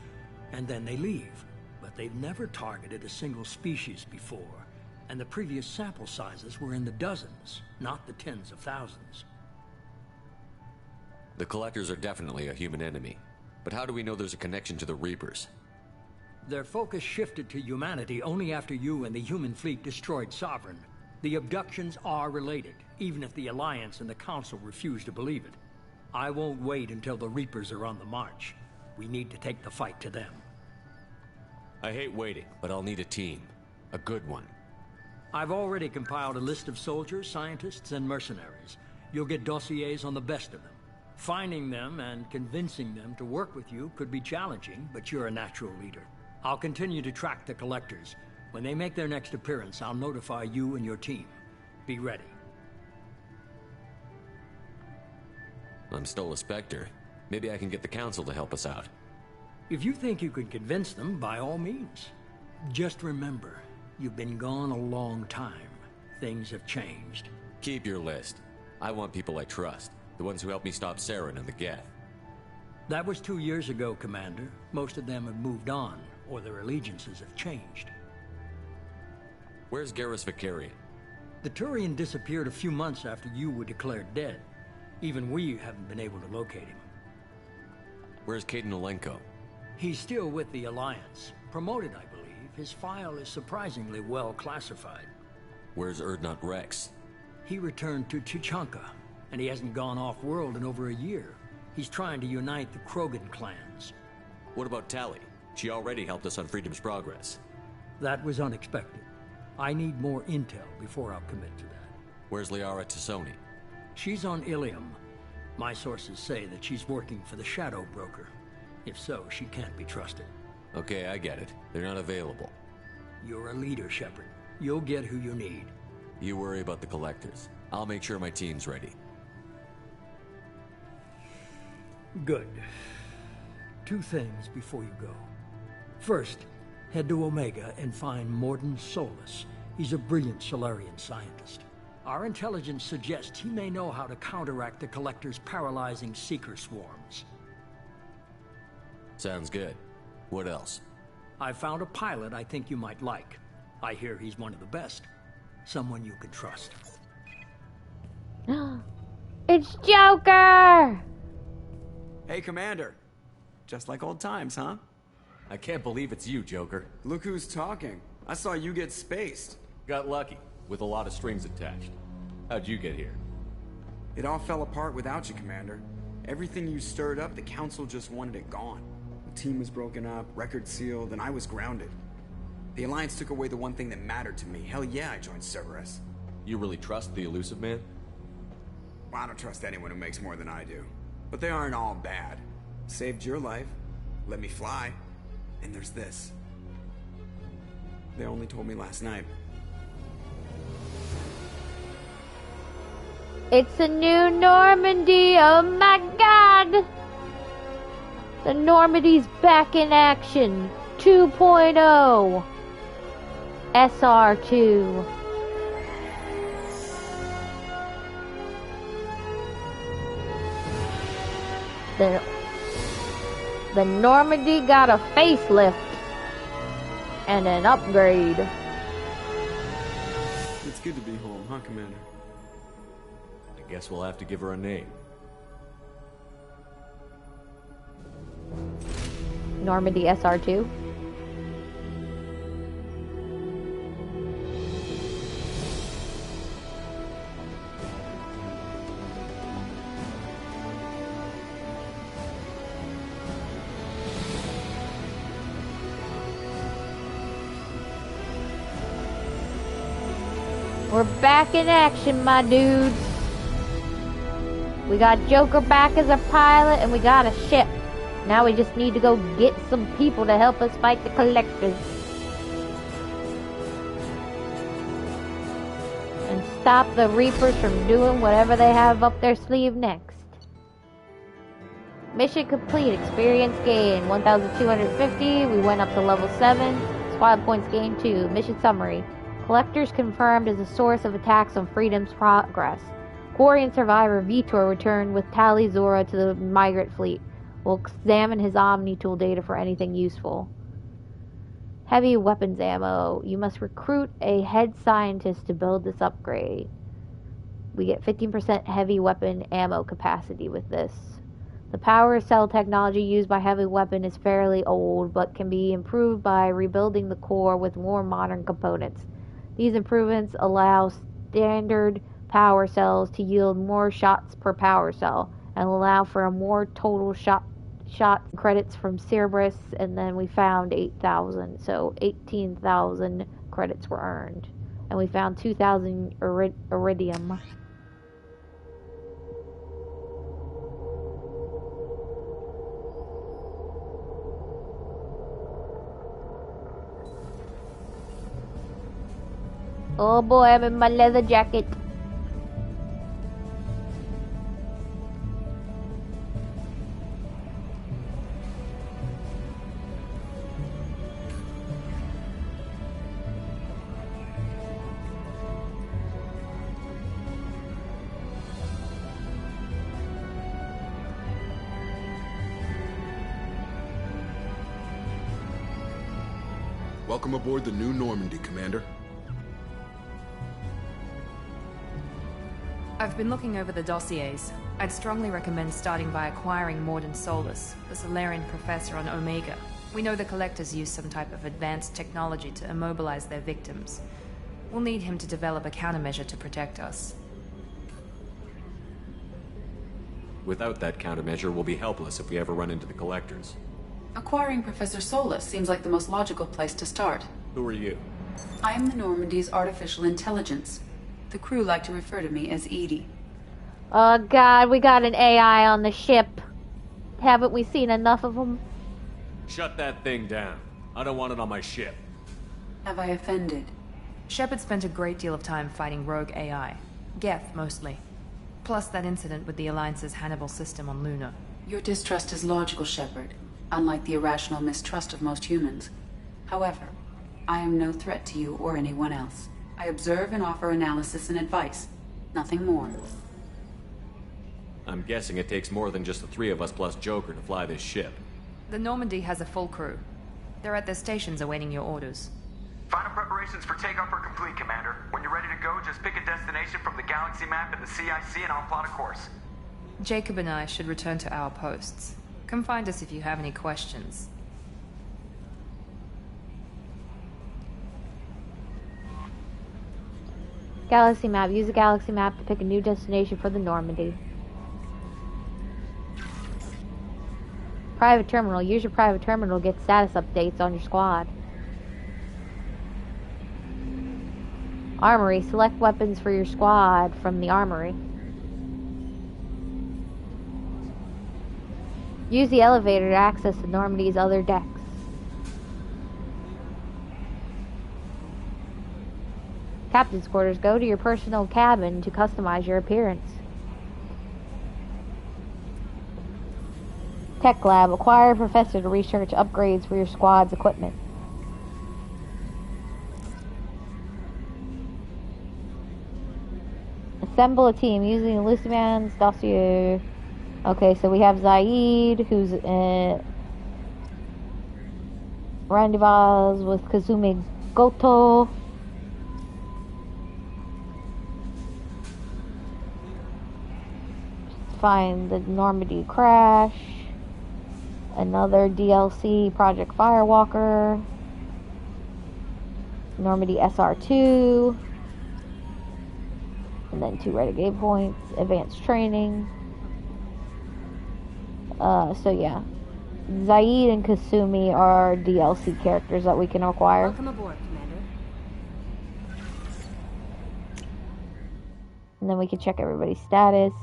and then they leave. But they've never targeted a single species before, and the previous sample sizes were in the dozens, not the tens of thousands. The Collectors are definitely a human enemy, but how do we know there's a connection to the Reapers? Their focus shifted to humanity only after you and the human fleet destroyed Sovereign. The abductions are related, even if the Alliance and the Council refuse to believe it. I won't wait until the Reapers are on the march. We need to take the fight to them. I hate waiting, but I'll need a team. A good one. I've already compiled a list of soldiers, scientists, and mercenaries. You'll get dossiers on the best of them. Finding them and convincing them to work with you could be challenging, but you're a natural leader. I'll continue to track the Collectors. When they make their next appearance, I'll notify you and your team. Be ready. I'm still a Spectre. Maybe I can get the Council to help us out. If you think you can convince them, by all means. Just remember, you've been gone a long time. Things have changed. Keep your list. I want people I trust. The ones who helped me stop Saren and the Geth. That was 2 years ago, Commander. Most of them have moved on, or their allegiances have changed. Where's Garrus Vakarian? The Turian disappeared a few months after you were declared dead. Even we haven't been able to locate him. Where's Kaidan Alenko? He's still with the Alliance. Promoted, I believe. His file is surprisingly well classified. Where's Urdnot Rex? He returned to Tuchanka, and he hasn't gone off-world in over a year. He's trying to unite the Krogan clans. What about Tali? She already helped us on Freedom's Progress. That was unexpected. I need more intel before I'll commit to that. Where's Liara Tassoni? She's on Ilium. My sources say that she's working for the Shadow Broker. If so, she can't be trusted. Okay, I get it. They're not available. You're a leader, Shepard. You'll get who you need. You worry about the Collectors. I'll make sure my team's ready. Good. 2 things before you go. First, head to Omega and find Mordin Solus. He's a brilliant Solarian scientist. Our intelligence suggests he may know how to counteract the Collector's paralyzing Seeker swarms. Sounds good. What else? I found a pilot I think you might like. I hear he's one of the best. Someone you can trust. It's Joker! Hey, Commander. Just like old times, huh? I can't believe it's you, Joker. Look who's talking. I saw you get spaced. Got lucky, with a lot of strings attached. How'd you get here? It all fell apart without you, Commander. Everything you stirred up, the Council just wanted it gone. The team was broken up, record sealed, and I was grounded. The Alliance took away the one thing that mattered to me. Hell yeah, I joined Cerberus. You really trust the Illusive Man? Well, I don't trust anyone who makes more than I do. But they aren't all bad. Saved your life, let me fly, and there's this. They only told me last night. It's a new Normandy, oh my god! The Normandy's back in action, 2.0. SR2. The Normandy got a facelift and an upgrade. It's good to be home, huh, Commander? I guess we'll have to give her a name. Normandy SR2. We're back in action, my dudes. We got Joker back as a pilot, and we got a ship. Now we just need to go get some people to help us fight the Collectors. And stop the Reapers from doing whatever they have up their sleeve next. Mission complete. Experience gain 1,250. We went up to level 7. Squad points gained 2. Mission summary. Collectors confirmed as a source of attacks on Freedom's progress. Quarian survivor Vitor returned with Tali Zora to the migrant fleet. We'll examine his Omni tool data for anything useful. Heavy weapons ammo. You must recruit a head scientist to build this upgrade. We get 15% heavy weapon ammo capacity with this. The power cell technology used by heavy weapon is fairly old, but can be improved by rebuilding the core with more modern components. These improvements allow standard power cells to yield more shots per power cell and allow for a more total shot credits from Cerberus, and then we found 8,000, so 18,000 credits were earned. And we found 2,000 iridium. Oh boy, I'm in my leather jacket. Welcome aboard the new Normandy, Commander. I've been looking over the dossiers. I'd strongly recommend starting by acquiring Mordin Solus, the Solarian professor on Omega. We know the Collectors use some type of advanced technology to immobilize their victims. We'll need him to develop a countermeasure to protect us. Without that countermeasure, we'll be helpless if we ever run into the Collectors. Acquiring Professor Solus seems like the most logical place to start. Who are you? I am the Normandy's artificial intelligence. The crew like to refer to me as Edie. Oh god, we got an AI on the ship. Haven't we seen enough of them? Shut that thing down. I don't want it on my ship. Have I offended? Shepard spent a great deal of time fighting rogue AI. Geth, mostly. Plus that incident with the Alliance's Hannibal system on Luna. Your distrust is logical, Shepard, unlike the irrational mistrust of most humans. However, I am no threat to you or anyone else. I observe and offer analysis and advice. Nothing more. I'm guessing it takes more than just the three of us plus Joker to fly this ship. The Normandy has a full crew. They're at their stations awaiting your orders. Final preparations for takeoff are complete, Commander. When you're ready to go, just pick a destination from the galaxy map in the CIC and I'll plot a course. Jacob and I should return to our posts. Come find us if you have any questions. Galaxy map. Use the galaxy map to pick a new destination for the Normandy. Private terminal. Use your private terminal to get status updates on your squad. Armory. Select weapons for your squad from the armory. Use the elevator to access the Normandy's other decks. Captain's quarters. Go to your personal cabin to customize your appearance. Tech lab. Acquire a professor to research upgrades for your squad's equipment. Assemble a team using Luciman's dossier. Okay, so we have Zaid, who's rendezvous with Kazumi Goto. Find the Normandy crash. Another DLC, Project Firewalker. Normandy SR2. And then 2 renegade points. Advanced training. So yeah. Zaid and Kasumi are DLC characters that we can acquire. Welcome aboard, Commander. And then we can check everybody's status.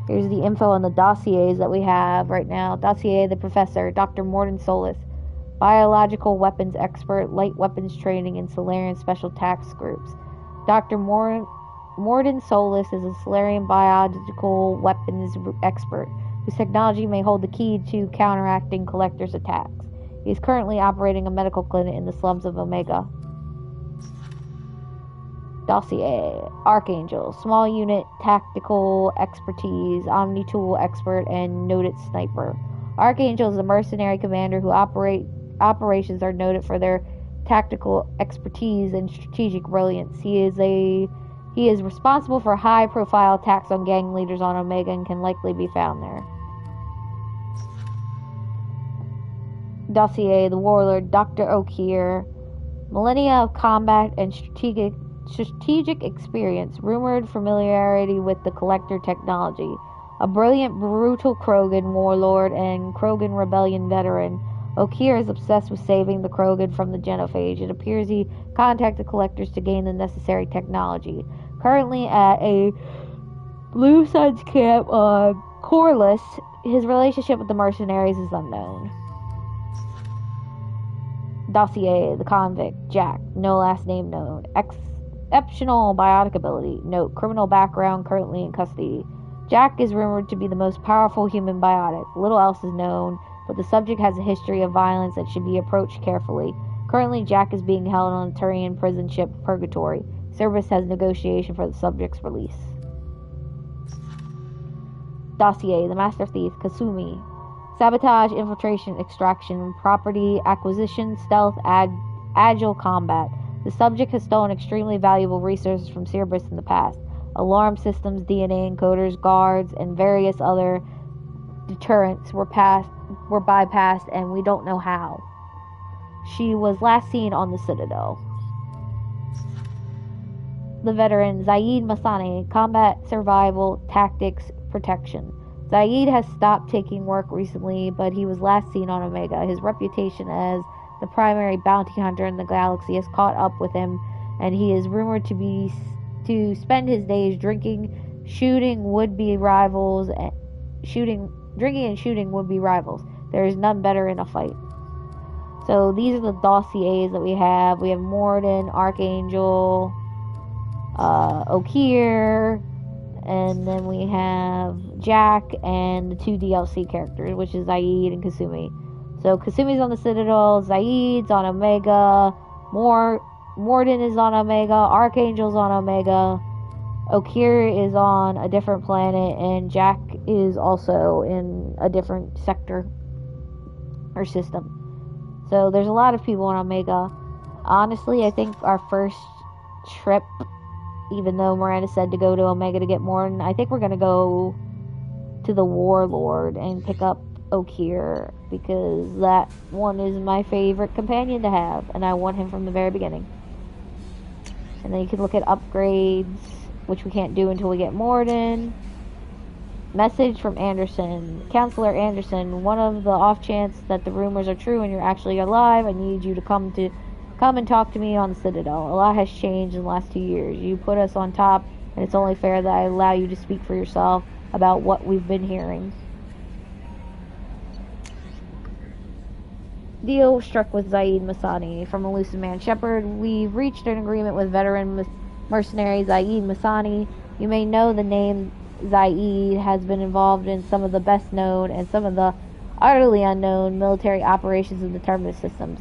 Here's the info on the dossiers that we have right now. Dossier, the Professor, Dr. Morden Solis, Biological Weapons Expert, Light Weapons Training, and Solarian Special Task Groups. Dr. Morden Solis is a Solarian biological weapons expert, whose technology may hold the key to counteracting Collector's attacks. He is currently operating a medical clinic in the slums of Omega. Dossier, Archangel, small unit, tactical expertise, omni-tool expert, and noted sniper. Archangel is a mercenary commander who operations are noted for their tactical expertise and strategic brilliance. He is responsible for high-profile attacks on gang leaders on Omega and can likely be found there. Dossier, the Warlord, Dr. Okier, millennia of combat and strategic experience, rumored familiarity with the Collector technology, a brilliant, brutal Krogan warlord and Krogan rebellion veteran. Okier is obsessed with saving the Krogan from the Genophage. It appears he contacted Collectors to gain the necessary technology. Currently at a Blue Suns camp on Corliss, his relationship with the mercenaries is unknown. Dossier, the Convict, Jack, no last name known. Exceptional biotic ability. Note, criminal background, currently in custody. Jack is rumored to be the most powerful human biotic. Little else is known, but the subject has a history of violence that should be approached carefully. Currently, Jack is being held on a Turian prison ship, Purgatory. Cerberus has negotiation for the subject's release. Dossier, the Master Thief, Kasumi. Sabotage, infiltration, extraction, property acquisition, stealth, agile combat. The subject has stolen extremely valuable resources from Cerberus in the past. Alarm systems, DNA encoders, guards, and various other deterrents were bypassed, and we don't know how. She was last seen on the Citadel. The veteran, Zaid Masani, combat, survival, tactics, protection. Zaid has stopped taking work recently, but he was last seen on Omega. His reputation as the primary bounty hunter in the galaxy has caught up with him, and he is rumored to spend his days drinking and shooting would-be rivals. There is none better in a fight. So these are the dossiers that we have. We have Morden, Archangel, Okier, and then we have Jack and the 2 DLC characters, which is Zaid and Kasumi. So Kasumi's on the Citadel, Zaid's on Omega, Morden is on Omega, Archangel's on Omega, Okier is on a different planet, and Jack is also in a different sector or system. So there's a lot of people on Omega. Honestly, I think our first trip, even though Miranda said to go to Omega to get Morden, I think we're going to go to the Warlord and pick up Okier, because that one is my favorite companion to have, and I want him from the very beginning. And then you can look at upgrades, which we can't do until we get Morden. Message from Anderson. Counselor Anderson, one of the off chance that the rumors are true and you're actually alive, I need you to come and talk to me on the Citadel. A lot has changed in the last 2 years. You put us on top, and it's only fair that I allow you to speak for yourself about what we've been hearing. deal struck with Zaid Masani from Elusive Man Shepard. We've reached an agreement with veteran mercenary Zaid Masani. You may know the name Zaid has been involved in some of the best known and some of the utterly unknown military operations in the Terminus systems,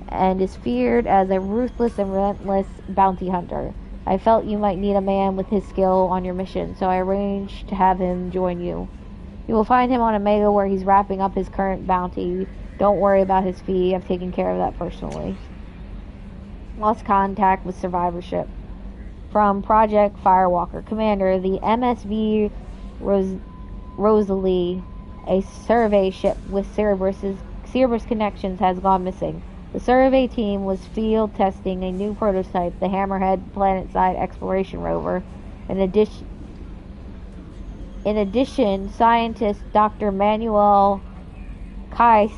and is feared as a ruthless and relentless bounty hunter. I felt you might need a man with his skill on your mission, so I arranged to have him join you. You will find him on Omega where he's wrapping up his current bounty. Don't worry about his fee, I've taken care of that personally. Lost contact with survivorship. From Project Firewalker. Commander, the MSV Rosalie, a survey ship with Cerberus connections, has gone missing. The survey team was field testing a new prototype, the Hammerhead Planetside Exploration Rover. In addition, scientists Dr. Manuel Kais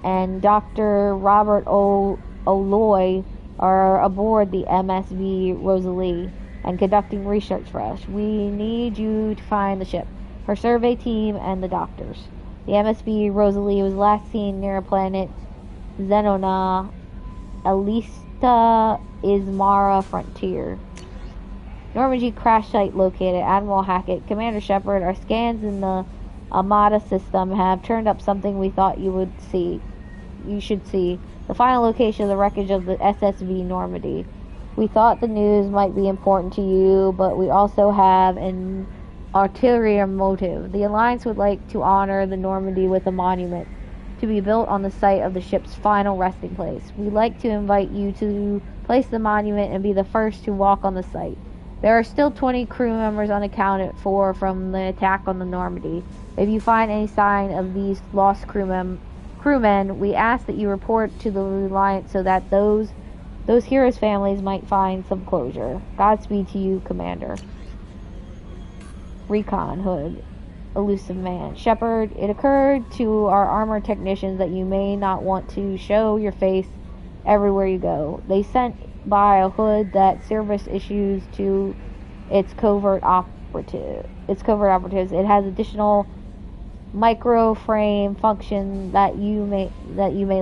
and Dr. Robert O'Loy are aboard the MSV Rosalie and conducting research for us. We need you to find the ship, her survey team, and the doctors. The MSV Rosalie was last seen near a planet Zenona Elista Ismara frontier. Normandy crash site located. Admiral Hackett, Commander Shepard, our scans in the Armada system have turned up something we thought you should see. The final location of the wreckage of the SSV Normandy. We thought the news might be important to you, but we also have an ulterior motive. The Alliance would like to honor the Normandy with a monument to be built on the site of the ship's final resting place. We'd like to invite you to place the monument and be the first to walk on the site. There are still 20 crew members unaccounted for from the attack on the Normandy. If you find any sign of these lost crewmen, we ask that you report to the Alliance so that those heroes' families might find some closure. Godspeed to you, Commander. Recon Hood. Elusive Man. Shepard, it occurred to our armor technicians that you may not want to show your face everywhere you go. They sent by a hood that Cerberus issues to its covert operatives. It has additional micro frame function that you may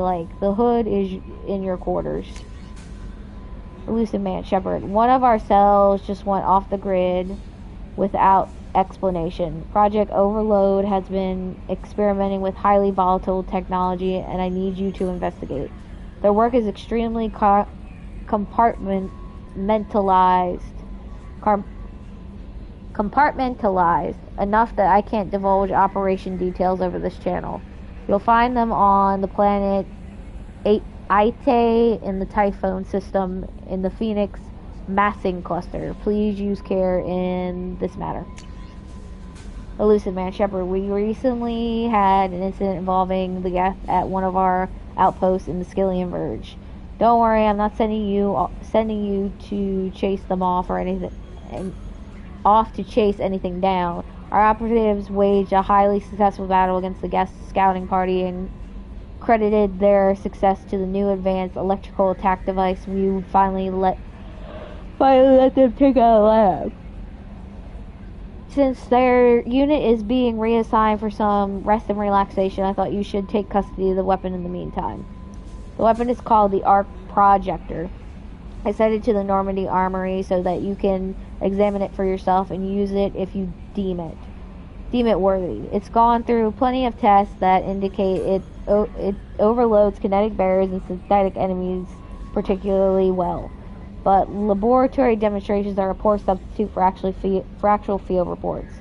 like. The hood is in your quarters. Elusive Man Shepard, one of our cells just went off the grid without explanation. Project Overload has been experimenting with highly volatile technology, and I need you to investigate. Their work is extremely compartmentalized enough that I can't divulge operation details over this channel. You'll find them on the planet Ite in the Typhon system in the Phoenix Massing Cluster. Please use care in this matter. Elusive Man Shepard, we recently had an incident involving the Geth at one of our outposts in the Skillian Verge. Don't worry, I'm not sending you to chase them off or anything, to chase anything down. Our operatives waged a highly successful battle against the Geth scouting party and credited their success to the new advanced electrical attack device we would finally let them take out of the lab. Since their unit is being reassigned for some rest and relaxation, I thought you should take custody of the weapon in the meantime. The weapon is called the Arc Projector. I sent it to the Normandy Armory so that you can examine it for yourself and use it if you deem it worthy. It's gone through plenty of tests that indicate it overloads kinetic barriers and synthetic enemies particularly well. But laboratory demonstrations are a poor substitute for actual field reports.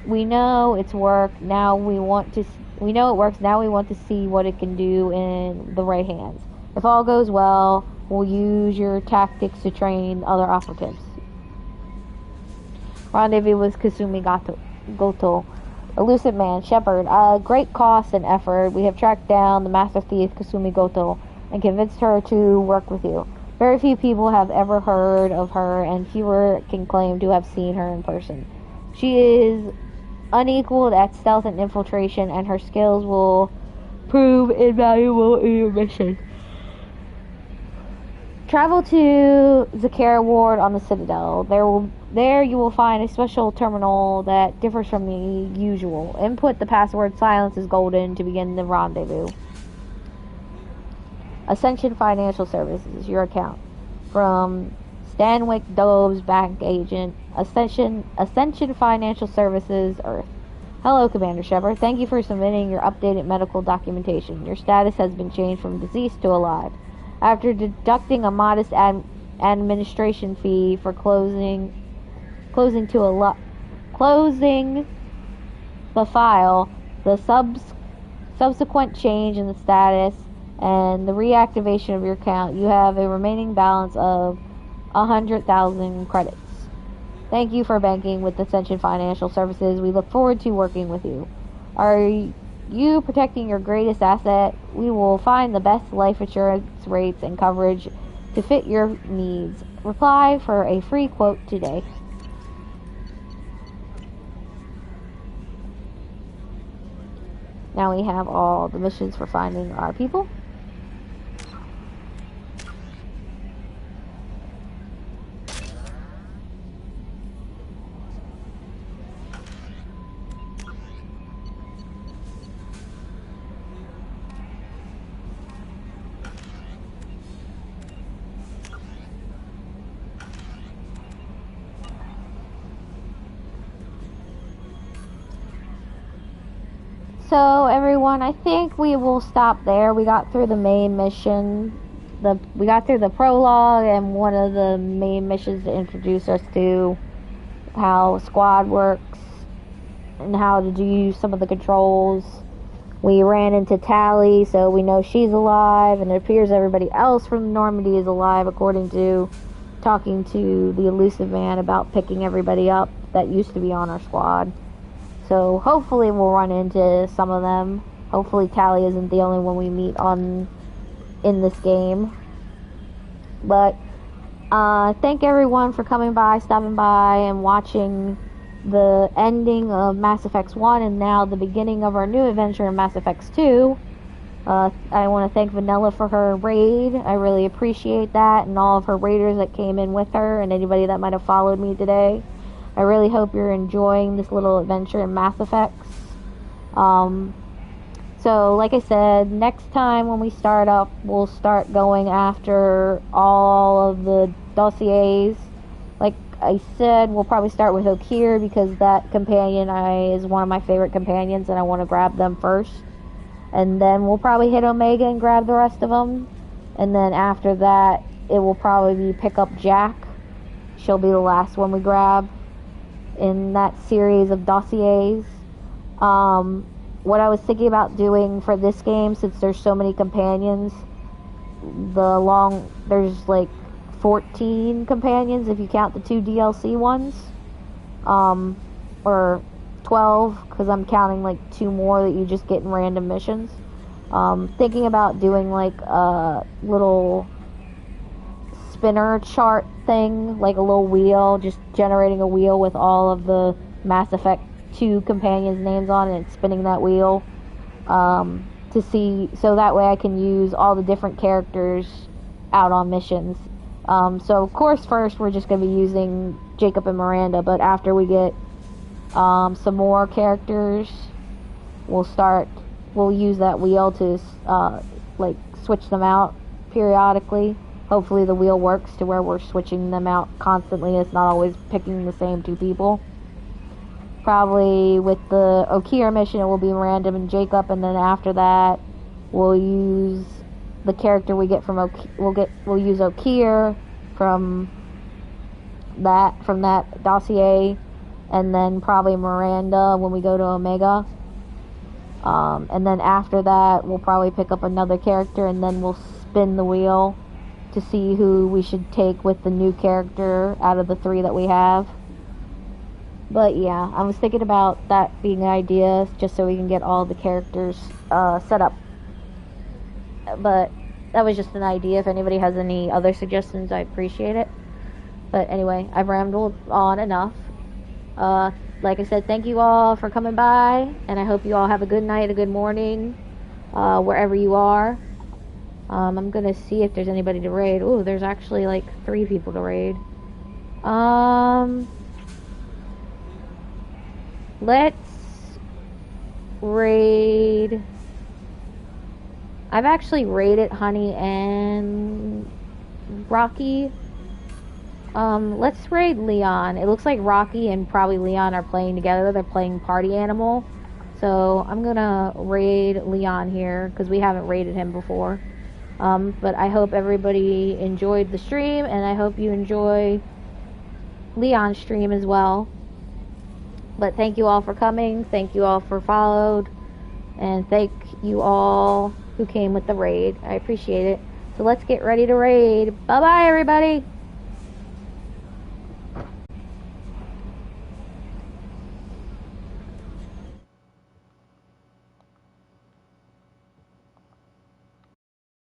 We know it works. Now we want to see what it can do in the right hands. If all goes well, we'll use your tactics to train other operatives. Rendezvous with Kasumi Goto. Elusive Man Shepard. Great cost and effort. We have tracked down the master thief Kasumi Goto and convinced her to work with you. Very few people have ever heard of her, and fewer can claim to have seen her in person. She is unequaled at stealth and infiltration, and her skills will prove invaluable in your mission. Travel to Zakara Ward on the Citadel. There you will find a special terminal that differs from the usual. Input the password Silence is Golden to begin the rendezvous. Ascension Financial Services, your account. From Stanwyck Dobbs, bank agent, Ascension Financial Services, Earth. Hello, Commander Shepard. Thank you for submitting your updated medical documentation. Your status has been changed from deceased to alive. After deducting a modest administration fee for closing the file, the subsequent change in the status, and the reactivation of your account, you have a remaining balance of 100,000 credits. Thank you for banking with Ascension Financial Services. We look forward to working with you. Are you protecting your greatest asset? We will find the best life insurance rates and coverage to fit your needs. Reply for a free quote today. Now we have all the missions for finding our people. So everyone, I think we will stop there. We got through the main mission. We got through the prologue and one of the main missions to introduce us to how Squad works and how to do some of the controls. We ran into Tali, so we know she's alive, and it appears everybody else from Normandy is alive, according to talking to the Elusive Man about picking everybody up that used to be on our squad. So hopefully we'll run into some of them. Hopefully Tali isn't the only one we meet in this game. But thank everyone for coming by, stopping by, and watching the ending of Mass Effect 1 and now the beginning of our new adventure in Mass Effect 2. I want to thank Vanilla for her raid. I really appreciate that, and all of her raiders that came in with her, and anybody that might have followed me today. I really hope you're enjoying this little adventure in Mass Effects. So, like I said, next time when we start up, we'll start going after all of the dossiers. Like I said, we'll probably start with Okeer, because that companion is one of my favorite companions, and I want to grab them first. And then we'll probably hit Omega and grab the rest of them. And then after that, it will probably be pick up Jack. She'll be the last one we grab in that series of dossiers. What I was thinking about doing for this game, since there's so many companions, there's like 14 companions if you count the 2 DLC ones, or 12, because I'm counting like 2 more that you just get in random missions. Thinking about doing like a little spinner chart thing, like a little wheel, just generating a wheel with all of the Mass Effect 2 companions' names on it and spinning that wheel, to see, so that way I can use all the different characters out on missions. So of course first we're just going to be using Jacob and Miranda, but after we get some more characters, we'll use that wheel to like switch them out periodically. Hopefully the wheel works to where we're switching them out constantly. It's not always picking the same 2 people. Probably with the Okeer mission, it will be random and Jacob, and then after that, we'll use the character we get from we'll use Okeer from that dossier, and then probably Miranda when we go to Omega. And then after that, we'll probably pick up another character, and then we'll spin the wheel to see who we should take with the new character out of the 3 that we have. But yeah, I was thinking about that being an idea, just so we can get all the characters set up. But that was just an idea. If anybody has any other suggestions, I appreciate it. But anyway, I've rambled on enough. Like I said, thank you all for coming by, and I hope you all have a good night, a good morning, wherever you are. I'm gonna see if there's anybody to raid. Ooh, there's actually like 3 people to raid. Let's raid I've actually raided Honey and Rocky. Let's raid Leon. It looks like Rocky and probably Leon are playing together. They're playing Party Animal. So I'm gonna raid Leon here because we haven't raided him before. But I hope everybody enjoyed the stream, and I hope you enjoy Leon's stream as well. But thank you all for coming. Thank you all for followed. And thank you all who came with the raid. I appreciate it. So let's get ready to raid. Bye-bye, everybody.